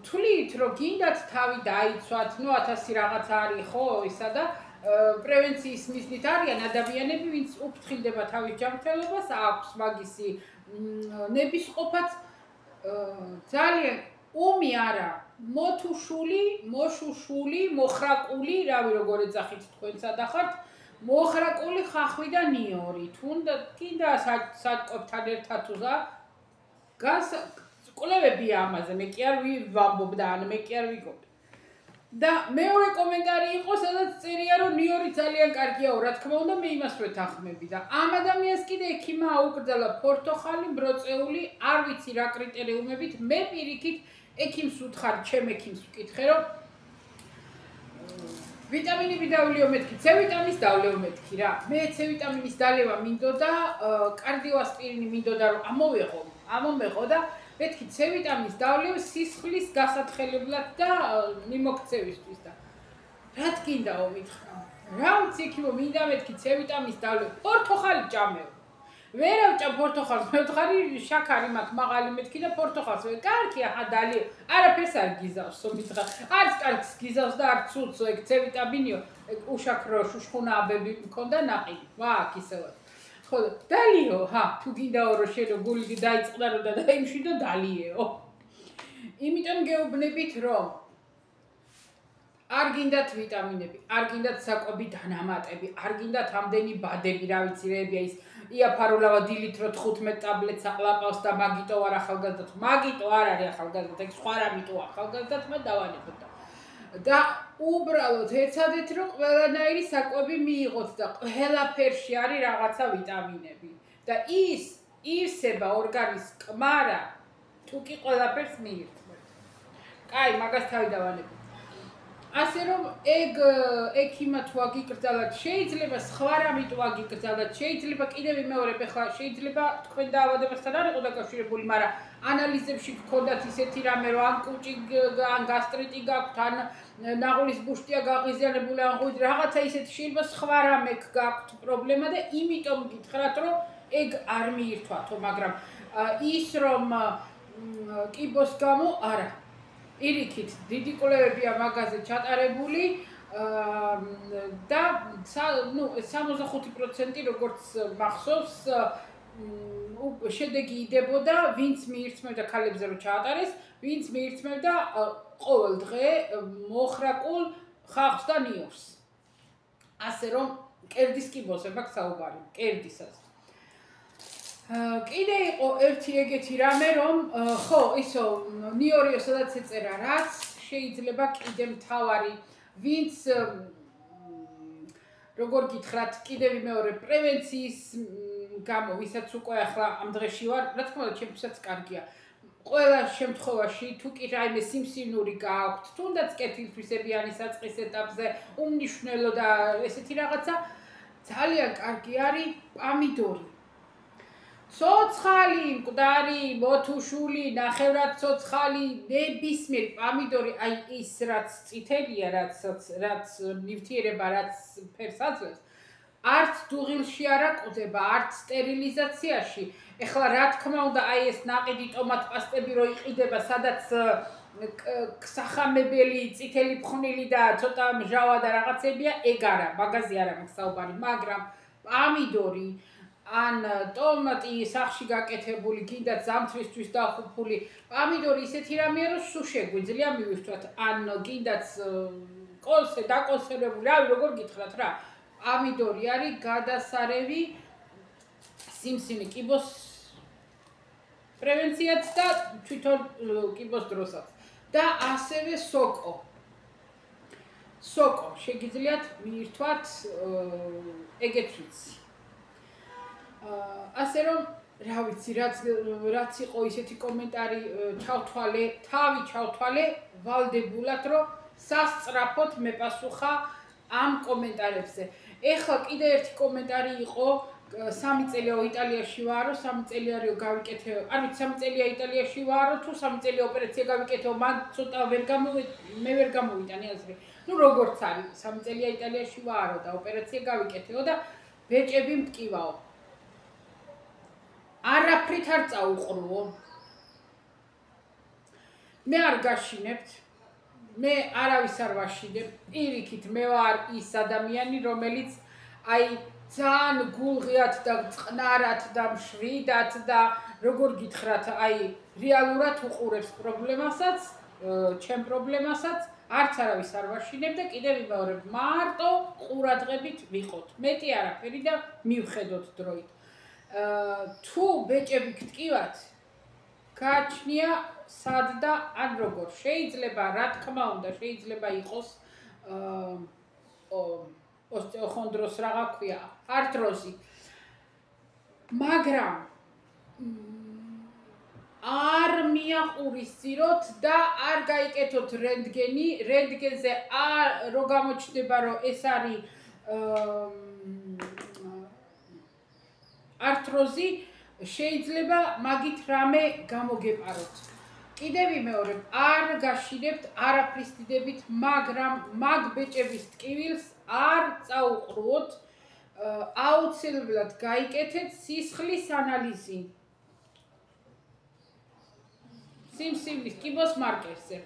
თვლით რომ გინდათ თავი დაიცვათ, ნუ 1000 რაღაცა არის ხო, ისა და პრევენციის მიზნით არიან ადამიანები, ვინც უფრთხილდება თავის ჯანმრთელობას, აქვს მაგისი ნებისყოფაც ძალიან ომი არა მოთუშული, მოშუშული, მოხრაკული, რავი როგორ ეძახით თქვენ სადახართ, მოხრაკული ხახვი და ნიორი. თუნდა კიდე საკვებთან ერთად უზა კვლევებია ამაზე, მე კი არ ვამბობ და ან მე კი არ ვიგობ. და მეორე კომენტარი იყო, სადაც წერია, რომ ნიორი ძალიან კარგიაო, რა თქმა უნდა, მე იმას ვეთანხმები და ამ ადამიანს კიდე ექიმა აუკრძალა პორტოხალი, ბროწეული, არ ვიცი რა კრიტერიუმებით, მე პირიქით ექიმს ვუთხარ, ჩემ ექიმს ვკითხე, რომ ვიტამინები დავლეო მეთქი, C ვიტამინის დავლეო მეთქი რა. მე C ვიტამინის დალევა მინდოდა, კარდიოასპირინი მინდოდა რომ ამომეღო და მეთქი C ვიტამინის დავლევა სისხლის გასათხელებლად და მიმოქცევისთვის და რა თქინდაო მითხრა. რა ვიცი ექიმო მინდა მეთქი C ვიტამინის დავლევა, პორტოხალი ჭამეო. ვერავჭამ პორტოხალს, მე ვთხარი შაქარი მაქვს, მაღალი მეთქი და პორტოხალს ვე კარგია, დალი, არაფერს არ გიზავსო მითხრა. არც კარგს გიზავს და არც უცო ეგ C ვიტამინიო, უშაქრო შუშხუნააბები მქონდა ნაყიდი. ვაკ ისევად. ხო, დალიო, თუ გინდაო რომ შენო გული დაიწყდა და დაიმშვიდო დალიეო. იმიტომ გეუბნებით რომ არ გინდათ ვიტამინები, არ გინდათ საკვები დანამატები, არ გინდათ ამდენი ბადები, რა ვიცი, რეებია ის იაფარულავა დილით რო 15 ტაბლეტს აყლაპავს და მაგიტო არ ახალგაზრდათ. მაგიტო არ არის ახალგაზრდათ, ეგ სხვა რამიტო ახალგაზრდათმა დავანებოთ. და უბრალოდ ეცადეთ რომ ყველანაირი საკვები მიიღოთ და ყველაფერში არის რაღაცა ვიტამინები. და ის ივსება ორგანიზმის კმარა თუ კი ყველაფერს მიირთმევთ. კაი, მაგას თავი დავანებოთ. ასე რომ ეგ ექიმა თუ აგიკრძალათ, შეიძლება სხვა რამით აგიკრძალათ, შეიძლება კიდევ ვიმეორებ, ახლა შეიძლება თქვენ დაავადებასთან არ იყო დაკავშირებული, მაგრამ ანალიზებში გქონდათ ისეთი რამე, რომ ან კუჭი, ან გასტრიტი გაქვთ, ან ნაღლის ბუშტია გაღიზიანებული, ან ღვიძლი, რაღაცა ისეთი შეიძლება სხვა რამე გაქვთ პრობლემა და იმიტომ გითხრათ, რომ ეგ არ მიირთვათო, მაგრამ ის რომ კიბოს გამო არა. პირიქით, დიდი კვლევებია მაგაზე ჩატარებული და 65% როგორც მახსოვს შედეგი იდებოდა, ვინც მიირთმევდა ქალებზე რომ ჩაატარეს, ვინც მიირთმევდა ყოველ დღე მოხრაკულ ხახს და ნიორს. ასე რომ კერდის კიბოზე მაქვს საუბარი, კერდისას. კიდე იყო ერთი ეგეთი რამე, რომ ხო, ისო ნიორიო სადაც ეწერა, რაც შეიძლება კიდე მთავარი, ვინც როგორ გითხრათ, კიდე ვიმეორე პრევენციის გამო, ვისაც უკვე ახლა ამ დღეში ვარ, რა თქმა უნდა, ჩემთვისაც კარგია. ყველა შემთხვევაში, თუ კი რაიმე სიმსივნური გააქვთ, თუნდაც კეთილთვისებიანი საწყის ეტაპზე, უმნიშვნელო და ესეთი რაღაცა, ძალიან კარგი არის პამიდორი. ცოცხალი, მკვდარი, მოთუშული, ნახევრად ცოცხალი, ნებისმიერ პამიდორი, აი ის რაც წითელია, რაც ნივთიერება, რაც ფერს აძლევს, არც დუღილში არ აკვდება, არც სტერილიზაციაში. ეხლა რა თქმა უნდა, აი ეს ნაყიდი ტომატ პასტები რო იყიდება, სადაც სახამებელი, წითელი ფხვნილი და ცოტა მჟავა და რაღაცებია, ეგ არა, მაგაზე არა მაქვს საუბარი, მაგრამ პამიდორი ან ტომატი სახში გაკეთებული, გინდათ ზამთრისთვის დახუფული, პამიდორი ისეთი რამეა, რომ სულ შეგვიძლია მივირთვათ, ან გინდათ დაკონსერვებული, რავი, როგორ გითხრათ რა, პამიდორი არის გადასარევი სიმსივნე კიბოს პრევენციაც და თვითონ კიბოს დროსაც. და ასევე სოკო. სოკო შეგიძლიათ მიირთვათ ეგეც ვიცი. ასე რომ, რა ვიცი, რაც იყო ისეთი კომენტარი თავი ჩავთვალე ვალდებულად, რომ სასწრაფოდ მეპასუხა ამ კომენტარებზე. ეხლა კიდე ერთი კომენტარი იყო, 3 წელია იტალიაში ვარო, 3 წელია გავიკეთე, არ ვიცი 3 წელია იტალიაში ვარო, თუ 3 წელია ოპერაცია გავიკეთე, მან ცოტა მე ვერ გამოვიტანე აზრი. ნუ როგორც არის, 3 წელია იტალიაში ვარო და ოპერაცია გავიკეთეო და ბეჭები მტკივაო. არაფრით არ წაუყრუო. მე არ გაშინებთ. მე არავის არ ვაშინებ. პირიქით, მე ვარ ის ადამიანი, რომელიც აი ძალიან გულღიათ და წყნარად და მშვიდად და როგორ გითხრათ, აი რეალურად უყურებს პრობლემასაც, ჩემ პრობლემასაც არც არავის არ ვაშინებ და კიდევ ვიმეორებ, მარტო ყურადღებით ვიყოთ. მეტი არაფერი და მივხედოთ დროით. თუ ბეჭები გტკივათ, გააჩნია სად და ან როგორ. შეიძლება, რა თქმა უნდა, შეიძლება იყოს ოსტეოხონდროს რაღა ქვია, არტროზი. მაგრამ არ მიაყურისწიროთ და არ გაიკეთოთ რენტგენი, რენტგენზე რო გამოჩნდება, რომ ეს არის არტროზი, შეიძლება მაგით რამე გამოგეპაროთ. კიდევ ვიმეორებ, არ გაშინებთ არაფრის დიდებით, მაგრამ მაგ ბეჭების ტკივილს არ წაუყრუოთ, აუცილებლად გაიკეთეთ სისხლის ანალიზი. სიმსივნის კიბოს მარკერზე.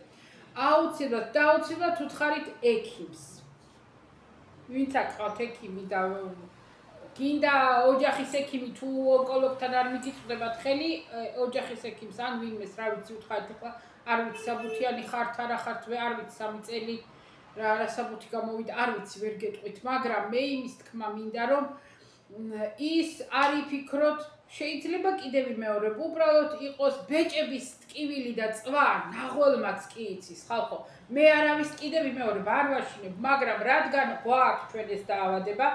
აუცილებლად და აუცილებლად უთხარით ექიმს. ვინც აკყავთ ექიმი და გინდა ოჯახის ექიმი თუ ონკოლოგთან არ მიგიწვდებათ ხელი, ოჯახის ექიმს ან ვინმეს რა ვიცი უთხარით, ახლა არ ვიცი საბუთიანი ხართ, არა ხართ, არ ვიცი 3 წელი რა საბუთი გამოვიდა, არ ვიცი ვერ გეტყვით, მაგრამ მე იმის თქმა მინდა რომ ის არ იფიქროთ, შეიძლება კიდევ ვიმეორებ, უბრალოდ იყოს ბეჭების ტკივილი და წვა, ნაღველმაც კი იცის ხალხო. მე არავის კიდევ ვიმეორებ, არ ვაშინებ, მაგრამ რადგან გვაქვს ჩვენ ეს დაავადება,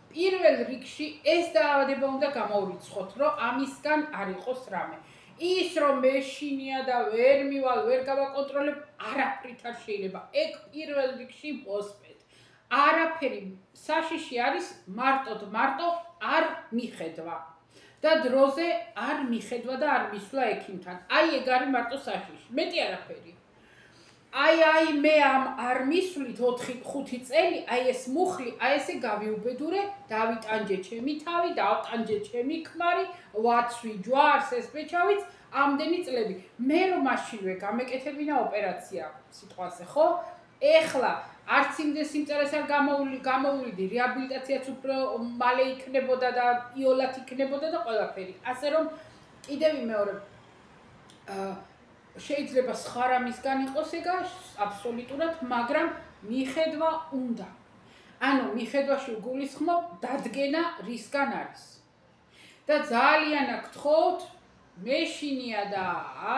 პირველ რიგში ეს დაავადება უნდა გამოვრიცხოთ, რომ ამისგან არ იყოს რამე. ის რომ მეშინია და ვერ მივალ, ვერ გავაკონტროლებ, არაფრით არ შეიძლება. ეგ პირველ რიგში მოსპეთ. არაფერი საშიში არის მარტო არ მიხედვა. და დროზე არ მიხედვა და არ მისვლა ექიმთან. აი ეგ არის მარტო საშიში. მეტი არაფერი. აი მე ამ არ მისვლით 4-5 წელი, აი ეს მუხლი, აი ესე გავიუბედურე, დავიტანჯე ჩემი თავი, დავტანჯე ჩემი ქმარი, ვაცვი ჯვარს ეს ბეჭავიც, ამდენი წლები. მე რომ მაშინვე გამეკეთებინა ოპერაცია სიტყვაზე, ხო? ეხლა არც იმდეს სიმწარეს არ გამოვლიდი, რეაბილიტაციაც უფრო მალე იქნებოდა და იოლად იქნებოდა და ყველაფერი. ასე რომ კიდევ ვიმეორებ, შეიძლება სხვა რამისგან იყოს ეგა აბსოლუტურად, მაგრამ მიხედვა უნდა. ანუ მიხედვაში გულისხმობ დადგენა რისგან არის. და ძალიან გთხოვთ, მეშინია და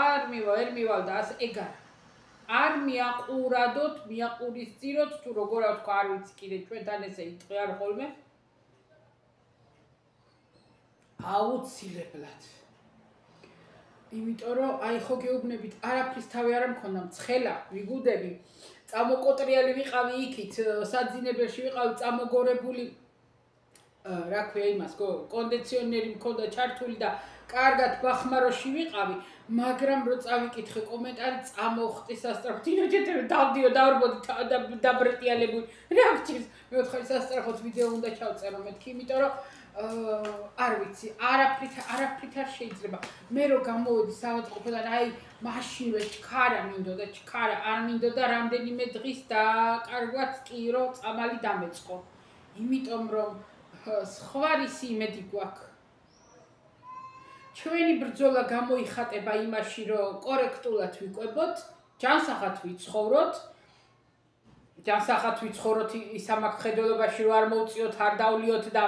არ მივალ და ასე ეგ არა. არ მიაყურადოთ, მიაყურისწიროთ, თუ როგორ ვთქვა, არ ვიცი კიდე ჩვენთან ესე იტყვი არ ხოლმე. აუცილებლად. იმიტომ რომ აი ხო გეუბნებით, არაფრის თავი არ მქონდა, მცხელა, ვიგუდები, წამოკოტრიალი ვიყავი იქით, საძინებელში ვიყავი წამოგორებული, რა ქვია იმას, კონდიციონერი მქონდა ჩართული და კარგად ბახმაროში ვიყავი, მაგრამ რო წავიკითხე კომენტარი, წამოხტი სასწრაფოდ, ინოჯეთები დავდიო, დავრბოდი დაბრეტიალებული, რა გჭირს, მე ვთხარი სასწრაფოდ ვიდეო უნდა ჩავწერო მეთქი, იმიტომ რომ არ ვიცი, არაფრით არ შეიძლება. მე რო გამოვედი საავადმყოფოდან, აი მაშინვე ჩქარა მინდოდა, არ მინდოდა რამდენიმე დღის დაკარგვაც კი რო წამალი დამეწყო. იმიტომ რომ სხვა რისი იმედი გვაქვს. ჩვენი ბრძოლა გამოიხატება იმაში, რომ კორექტულად ვიკვებოთ, ჯანსაღად ვიცხოვროთ ის ამაკ ხედველობაში, რომ არ მოვწიოთ, არ დავლიოთ და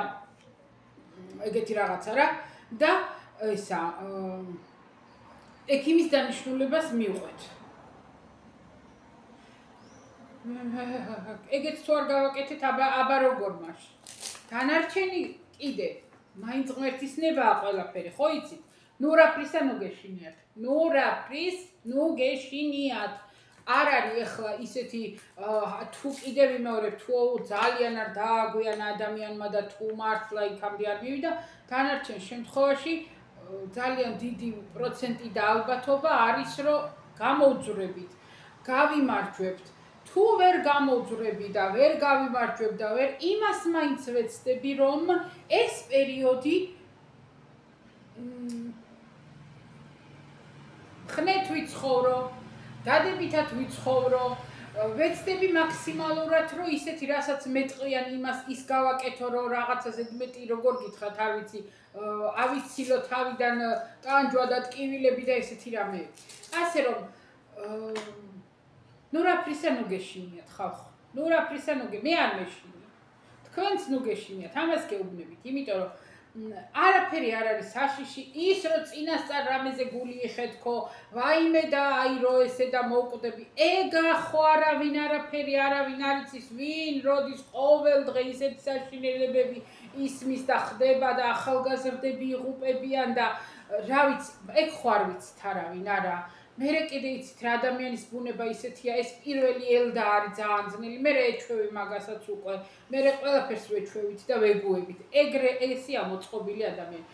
ეგეთი რაღაცა რა და ისა ექიმის დანიშნულებას მივყვეთ. ეგეთ თუ არ გავაკეთეთ, აბა როგორ მაშ. დანარჩენი კიდე მაინც ღმერთის ნებაა ყველაფერი, ხო იცით? ნუ რაფრისა ნუ გეშინიათ. ნუ გეშინიათ. არ არის ახლა ისეთი თუ კიდევ ვიმეორებ, თუ ძალიან არ დააგვიანა ადამიანმა და თუ მართლა იქამდე არ მივიდა, დანარჩენ შემთხვევაში ძალიან დიდი პროცენტი და ალბათობა არის, რომ გამოვძვრებით, გავიმარჯვებთ. თუ ვერ გამოვძვრები და ვერ გავიმარჯვებ და ვერ იმას მაინც ვეცდები, რომ ეს პერიოდი ხნეთ ვიცხოვრო, დადებითად ვიცხოვრო, ვეცდები მაქსიმალურად, რომ ისეთი რასაც მეტყვიან იმას ის გავაკეთო, რომ რაღაცა ზედმეტი როგორ გითხრათ, არ ვიცი, ავიცილო თავიდან ტანჯვა და ტკივილები და ესეთი რამეები. ასე რომ ნუ რაფრისა ნუ გეშინიათ ხალხო. ნუ რაფრისა ნუ მე არ მეშინია. თქვენც ნუ გეშინიათ, ამას გეუბნებით, იმიტომ რომ არაფერი არ არის საშიში, ის რომ წინასწარ რამეზე გული იხეთქო, ვაიმე და აი რო ესე და მოვკვდები. ეგა ხო არავინ არაფერი არავინ არ იცის, ვინ როდის ყოველდღე ისეთი საშინელებები ისმის და ხდება და ახალგაზრდები იღუპებიან და რა ვიცი, ეგ ხო არ ვიცით არავინ არა. მერე კიდე იცით რა ადამიანის ბუნება ისეთია, ეს პირველი ელდა არის ძალიან ძნელი, მერე ეჩვევი მაგასაც უკვე, მერე ყველაფერს ვეჩვევით და ვეგუებით. ეგრე ესია მოწყობილი ადამიანი.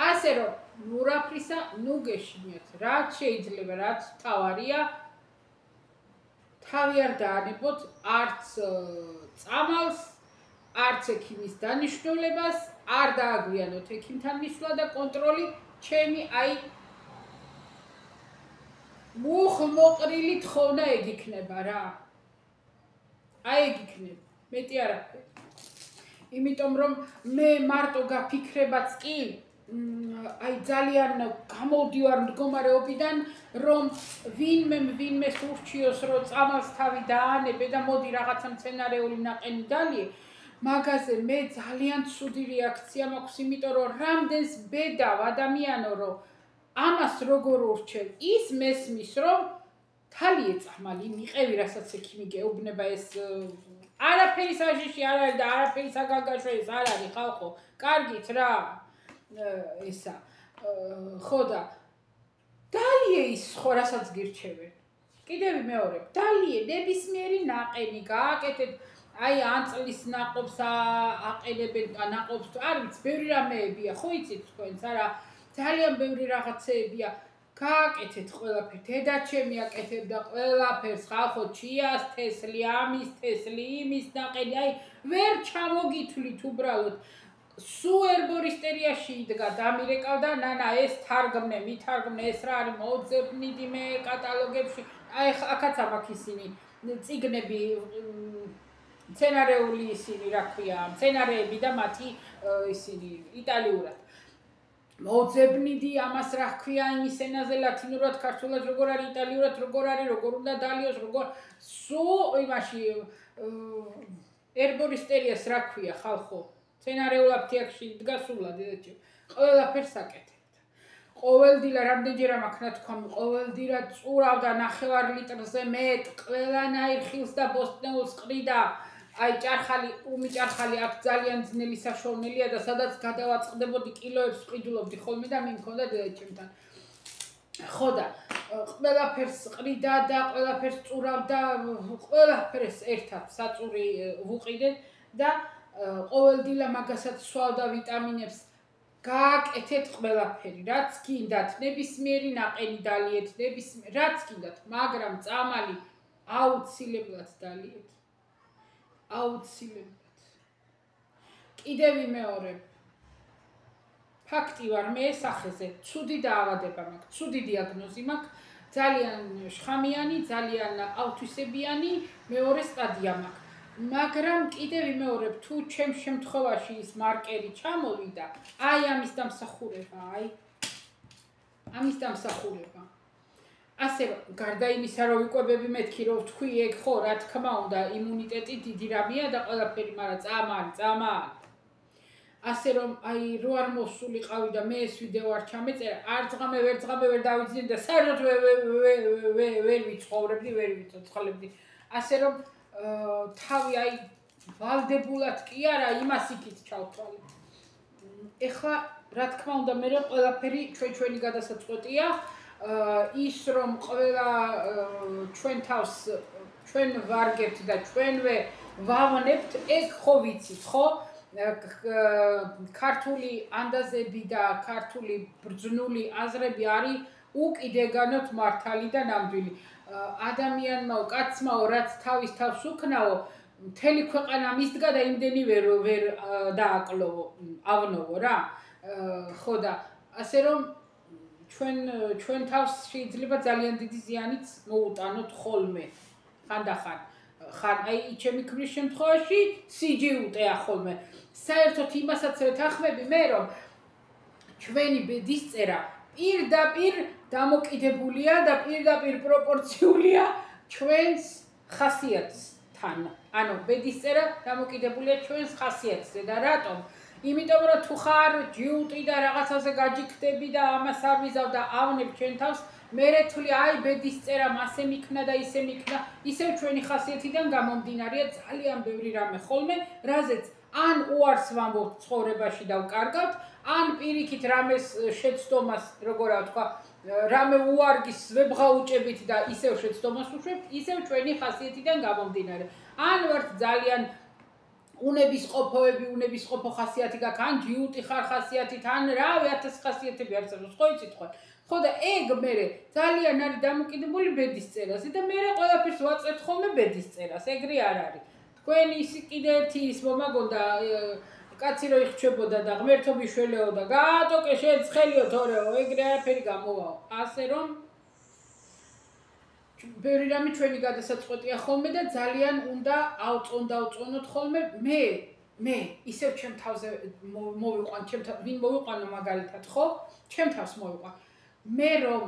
ასე რომ ნუ რაფრისა, ნუ გეშინიათ, რაც შეიძლება, რაც თავარია, თავი არ დაანებოთ არც წამალს, არც ექიმის დანიშნულებას, არ დააგვიანოთ ექიმთან მისვლა და კონტროლი, ჩემი აი მუხმოყრილი თხოვნა ეგ იქნება რა. აი ეგ იქნება, მეტი არაფერი. იმიტომ რომ მე მარტო გაფიქრებაც კი აი ძალიან გამოვდივარ მდგომარეობიდან, რომ ვინმე სურჩიოს, რომ წამალს თავი დაანებე და მოდი რაღაცა მცენარეული ნაყენი დალიე, მაგაზე მე ძალიან ცუდი რეაქცია მაქვს, იმიტომ რომ რამდენს ბედავ ადამიანო, რომ ამას როგორ ურჩევ, ის მესმის, რომ თალიე წამალი მიყევი, რასაც ექიმი გეუბნება, ეს არაფერი საშიში არ არის და არაფერი საგანგაშო ეს არ არის ხალხო. კარგით რა. ესა ხო და დალიე ის ხო რასაც გირჩევენ. კიდევ მეორე, დალიე ნებისმიერი ნაყენი გააკეთეთ, აი ანწლის ნაყოფს აყენებენ და ნაყოფს არ ვიცი, ბევრი რამეებია, ხო იცით თქვენც არა, ძალიან ბევრი რაღაცეებია. გააკეთეთ ყველაფერი, დედაჩემი აკეთებდა ყველაფერს, ხალხო, ჩიას თესლი, ამის თესლი, იმის ნაყენი, აი ვერ ჩამოგითვლით უბრალოდ. სულ ერბორისტერიაში იდგა დამირეკავდა, ნანა ეს თარგმნე, მითარგმნე, ეს რა არის მოძებნიდი მე კატალოგებში, აი აქაც ამაქვს ისინი წიგნები, მცენარეული ისინი, რა ქვია, მცენარეები და მათი ისინი იტალიურად. მოძებნიდი ამას რა ქვია იმის ენაზე ლათინურად, ქართულად როგორ არის, იტალიურად როგორ არის, როგორ უნდა დალიოს, როგორ სულ იმაში ერბორისტერიას რა ქვია ხალხო. მცენარეულ აფთიაქში იდგა სულად დედაჩემ. ყველაფერს აკეთებდა. ყოველდღე რამდენჯერ მაქვს ნათქვამი, ყოველდღე წურავდა 9 ლიტრზე მეტ, ყველანაირ ხილს და ბოსტნეულს ყრიდა. აი ჭარხალი, უმი ჭარხალი აქ ძალიან ძნელი საშოვნელია და სადაც გადავაწყდებოდი კილოებს ვყიდულობდი ხოლმე და მინ მქონდა დედაჩემთან. ხო და ყველაფერს ყრიდა და ყველაფერს წურავდა, ყველაფერს ერთად საწური ვუყიდეთ და ყოველდღე მაგასაც სვავდა ვიტამინებს. გააკეთეთ ყველაფერი, რაც გინდათ, ნებისმიერი ნაყენი დალიეთ, რაც გინდათ, მაგრამ წამალი აუცილებლად დალიეთ. აუცილებლად. კიდევ მეორე ფაქტი ვარ მე სახეზე, ცუდი დაავადება მაქვს, ცუდი დიაგნოზი მაქვს, ძალიან შხამიანი, ძალიან ავთვისებიანი მეორე სტადია მაქვს. მაგრამ კიდევ მეორე თუ ჩემს შემთხვევაში ის მარკერი ჩამოვიდა, აი ამის დამსახურება, აი ამის დამსახურება. ასე რომ, გარდა იმისა, რომ ვიკვებები მეთქი, რომ თქვი ეგ ხო, რა თქმა უნდა, იმუნიტეტი დიდი რამეა და ყველაფერი, მაგრამ წამალი. ასე რომ, აი რო არ მოსულიყავი და მე ეს ვიდეო არ ჩამეწერა, არ ძღამე ვერ დავიძინე და საერთოდ ვერ ვიცხოვრებდი, ვერ ვიცოცხლებდი. ასე რომ თავი აი ვალდებულად კი არა, იმას იქით ჩავთვალე. ეხლა რა თქმა უნდა, მე ყველაფერი ჩვენი გადასაწყვეტია. ის რომ ყველა ჩვენ თავს ჩვენ ვარგებთ და ჩვენვე ვავნებთ, ეგ ხო ვიცით, ხო? ქართული ანდაზები და ქართული ბრძნული აზრები არის უკიდეგანოთ მართალი და ნამდვილი. ადამიანმა, კაცმაო, რაც თავის თავს უკნაო, მთელი ქვეყანა მისდგა და იმდენი ვერ დააკლოვო, ავნოვო რა. ხო და ასე რომ ჩვენ თავს შეიძლება ძალიან დიდი ზიანიც მოუტანოთ ხოლმე. ხანდახან. ხან აი ჩემი ქმრის შემთხვევაში სიჯი უტეა ხოლმე. საერთოდ იმასაც ვეთანხმები მე, რომ ჩვენი ბედისწერა პირდაპირ დამოკიდებულია და პირდაპირ პროპორციულია ჩვენს ხასიათთან. ანუ ბედისწერა დამოკიდებულია ჩვენს ხასიათზე და რატომ? იმიტომ რომ თუ ხარ ჯიუტი და რაღაცაზე გაჯიքდები და ამას არ ვიზავ და ავნებ ჩვენ თავს, მერე თვლი აი ბედისწერა მასე მიქნა და ისე მიქნა, ისევ ჩვენი ხასიათიდან გამომდინარეა ძალიან ბევრი რამე ხოლმე, რაზეც ან უარს ვამბობთ ცხოვრებაში და ვკარგავთ, ან პირიქით რამეს შეცდომას, როგორა ვთქვა, რამე უარგის ვებღაუჭებით და ისევ შეცდომას უშვებთ, ისევ ჩვენი ხასიათიდან გამომდინარე. ან ვართ ძალიან უნებისყოფო ხასიათი გაქვს, ან ჯიუტი ხარ ხასიათით, ან რავი 1000 ხასიათები არსებობს, ხო იცით ხო? ხო და ეგ მერე ძალიან არის დამოკიდებული ბედისწერაზე და მერე ყველაფერს ვაწევთ ხოლმე ბედისწერას, ეგრე არ არის. თქვენი კიდე ერთი ის მომაგონდა კაცი რო იხჩებოდა და ღმერთობი შველეო და გაატოკე შენ ცხელიო თორეო, ეგრე არაფერი გამოვაო. ასე რომ ბევრი რამე ჩვენი გადასაწყვეტია ხოლმე და ძალიან უნდა ავწონოთ ხოლმე მე ისევ ჩემ თავზე მოვიყვან, ვინ მოვიყვანო მაგალითად, ხო? ჩემ თავს მოვიყვან. მე რომ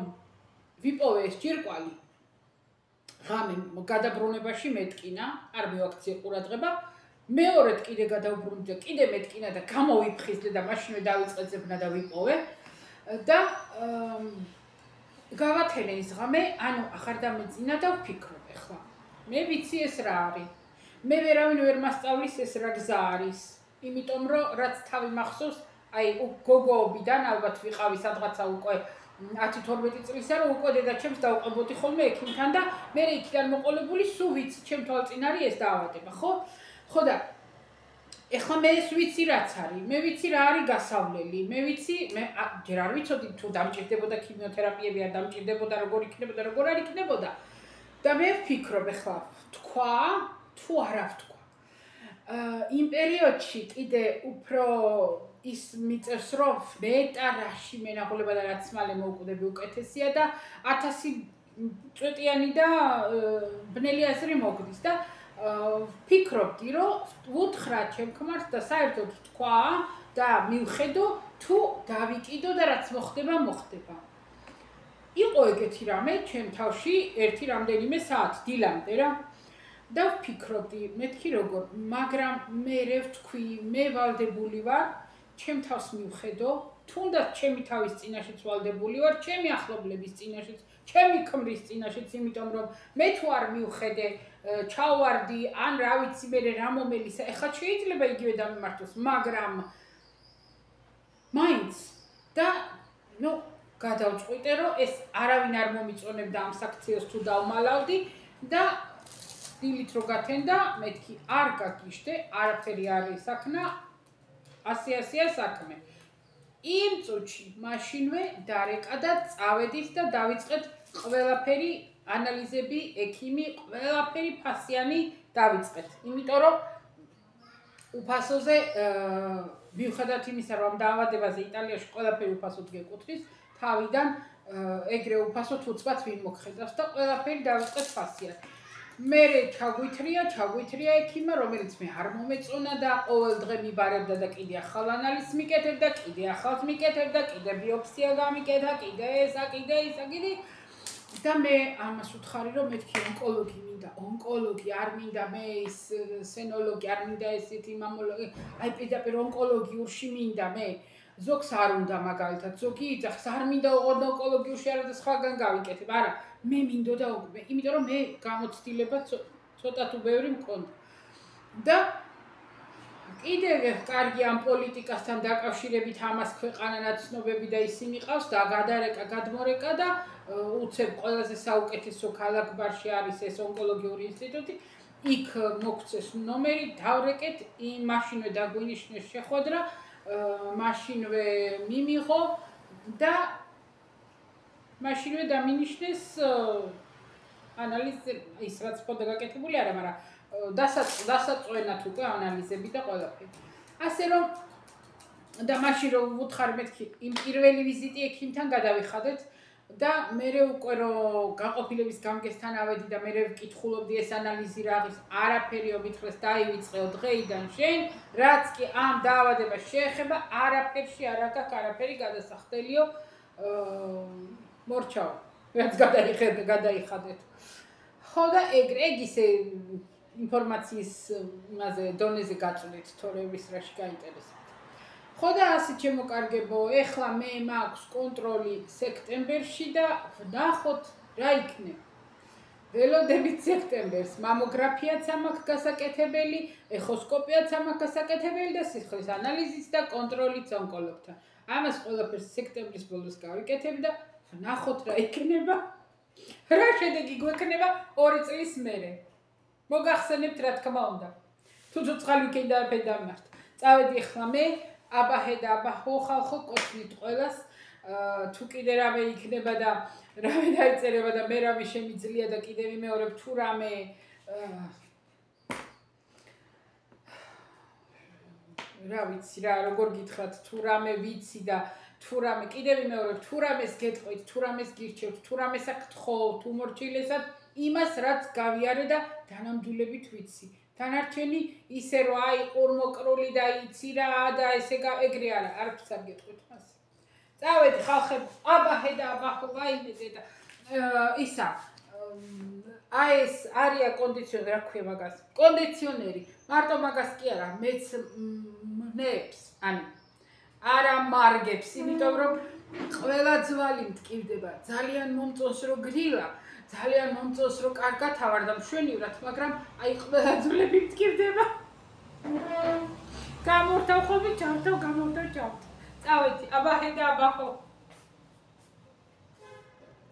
ვიპოვე ეს ჯირკვალი ღამე გადაბრუნებაში მეტკინა, არ მივაქციე ყურადღება, მეორედ კიდე გადავბრუნდი და კიდე მეტკინა და გამოვიფხიზლე და მაშინვე დავიწყე ძებნა და ვიპოვე და გავათენე ის ღამე, ანუ ახარ დამეძინა და ვფიქრობ ახლა. მე ვიცი ეს რა არის. მე ვერავინ ვერ მასწავლის ეს რა გზა არის. იმიტომ რომ რაც თავი მახსოვს, აი გოგოობიდან ალბათ ვიყავი სადღაცა უკვე 10-12 წლისა, რომ უკვე დედაჩემს დავყებოდი ხოლმე ექიმთან და მე იქიდან მოყოლებული სულ ვიცი, ჩემ თვალწინ არის ეს დაავადება, ხო? ხო და ეხლა მე ეს ვიცი რაც არის, მე ვიცი რა არის გასავლელი, მე ვიცი, მე ჯერ არ ვიცოდი თუ დამჭირდებოდა ქიმიოთერაპიები, არ დამჭირდებოდა, როგორ იქნებოდა, როგორ არ იქნებოდა. და მე ვფიქრობ ეხლა, თქვა, თუ არა ვთქვა. იმ პერიოდში კიდე უფრო ის მიწევს რომ მეტარაში მენახულება და რაც მალე მოუკვდები უკეთესია და 1000 წვეტიანი და ბნელი აზრი მოგდის და ვფიქრობდი რომ უთხრა ჩემ ქმარს და საერთოდ თქვა და მივხედო თუ დავიკიდო და რაც მოხდება. იყო ეგეთი რამე ჩემ თავში ერთი რამდენიმე საათი დილამდე რა და ვფიქრობდი მეთქი როგორ, მაგრამ მე ვთქვი, მე ვალდებული ვარ ჩემ თავს მივხედო, თუნდაც ჩემი თავის წინაშეც ვალდებული ვარ, ჩემი ახლობლების წინაშეც, ჩემი ქმრის წინაშეც, იმიტომ რომ მე თუ არ მივხედე, ჩავვარდი, ან რა ვიცი მე რა მომელისა, ეხლა შეიძლება იგივე დამემართოს, მაგრამ მაინც და გადავწყვიტე, რომ ეს არავინ არ მომიწონებდა ამ საქციელს თუ დავმალავდი და დილით რო გათენდა, მეთქი არ გაგიშდე, არაფერი არ ისაქნა, ასეა საქმე. იმ წუთში მაშინვე დარეკა და წავედით და დავიწყეთ ყველაფერი ანალიზები, ექიმი, ყველაფერი ფასიანი დავიწყეთ. იმიტომ რომ უფასოზე მიუხედავად იმისა, რომ ამ დაავადებაზე იტალიაში ყველაფერი უფასოდ გეკუთვნის, თავიდან ეგრე უფასოდ უცბად ვინ მოგხედავს და ყველაფერი დავიწყეთ ფასიანი. მე ჩაგვითრია ექიმა, რომელიც მე არ მომეწონა და ყოველ დღე მიბარებდა და კიდე ახალ ანალიზს მიკეთებდა, კიდე ახალს მიკეთებდა, კიდე ბიოპსია გამიკეთა, კიდე ესა, კიდე ისა, კიდე და მე ამას ვთხარი, რომ მეთქი ონკოლოგი მინდა, ონკოლოგი არ მინდა, მე ის სენოლოგი არ მინდა, ესეთი მამოლოგი, აი პირდაპირ ონკოლოგიურში მინდა მე. ზოგს არ უნდა მაგალითად, ზოგი იძახს, არ მინდა ოღონდ ონკოლოგიურში არა და სხვაგან გავიკეთებ, არა. მე მინდოდა უკვე, იმიტომ რომ მე გამოცდილება ცოტა თუ ბევრი მქონდა. და კიდევ კარგი ამ პოლიტიკასთან დაკავშირებით ამას ქვეყანა ნაცნობები და ისინი ყავს და გადარეკა, გადმორეკა და უცებ ყველაზე საუკეთესო ქალაქ ბარში არის ეს ონკოლოგიური ინსტიტუტი. იქ მოგცეს ნომერი, დავრეკეთ, მაშინვე დაგვინიშნეს შეხვედრა, მაშინვე მიმიღო და მაშინვე დამინიშნეს ანალიზი, ის რაც ხოდა გაკეთებული არა, მაგრამ დასაწვენად უკვე ანალიზები და ყველაფერი. ასე რომ და მაშინ რომ ვუთხარ მეთქი, იმ პირველი ვიზიტი ექიმთან გადავიხადეთ და მე უკვე რომ გაყოფილების გამგესთან ავედი და მე ვკითხულობდი ეს ანალიზი რა არის, არაფერიო მითხრეს დაივიწყეო დღეიდან შენ, რაც კი ამ დაავადებას შეეხება, არაფერში არ აქვს არაფერი გადასახდელიო მორჩაო, რაც გადაიხადეთ. ხო და ეგ ისე ინფორმაციის იმაზე დონეზე გაწვდით, თორე ვის რაში გაინტერესებთ. ხო და ასე ჩემოკარგებო, ეხლა მე მაქვს კონტროლი სექტემბერში და ვნახოთ რა იქნება. ველოდებით სექტემბერს, მამოგრაფიაც ამაქვს გასაკეთებელი, ეხოსკოპიაც ამაქვს გასაკეთებელი და სისხლის ანალიზიც და კონტროლიც ონკოლოგთან. ამას ყველაფერს სექტემბრის ბოლოს გავიკეთებ და ვნახოთ რა იქნება. რა შედეგი გვექნება 2 წლის მერე. მოგახსენებთ რა თქმა უნდა. თუ ცოცხალი ვიქენდა ფედამართ. წავედი ახლა მე აბაჰე და აბაჰო ხალხო კოცნით ყველას თუ კიდე რამე იქნება და რამე დაიწერება და მე რამე შემიძლია და კიდე ვიმეორებ თუ რამე რა ვიცი რა როგორ გითხრათ თუ რამე ვიცი და თუ რამე კიდე ვიმეორებ თუ რამეს გეტყვით თუ რამეს გირჩევთ თუ რამეს აქ თხოვთ უმორჩილესად იმას რაც გავიარე და დანამდვილებით ვიცი დანარჩენი ისე რომ აი ყურმოკრული და იცი რა და ესე ეგრე არა არაფერს არ გეტყვით მას წავედი ხალხებო აბაჰე და აბაჰო ვაიმეზე და ისა აი ეს არია კონდიციონერი რა ქვია მაგას კონდიციონერი მარტო მაგას კი არა მეც მნებს ანუ არა მარგებს იმიტომ რომ ყველა ძვალი მტკივდება ძალიან მომწონს რომ გრილა ძალიან მომწონს რომ კარგად ავარ და მშვენივრად მაგრამ აი ყველა ძვლები მტკივდება გამორთავ ხოლმე ჩავთავ წავედი აბაჰე და აბაჰო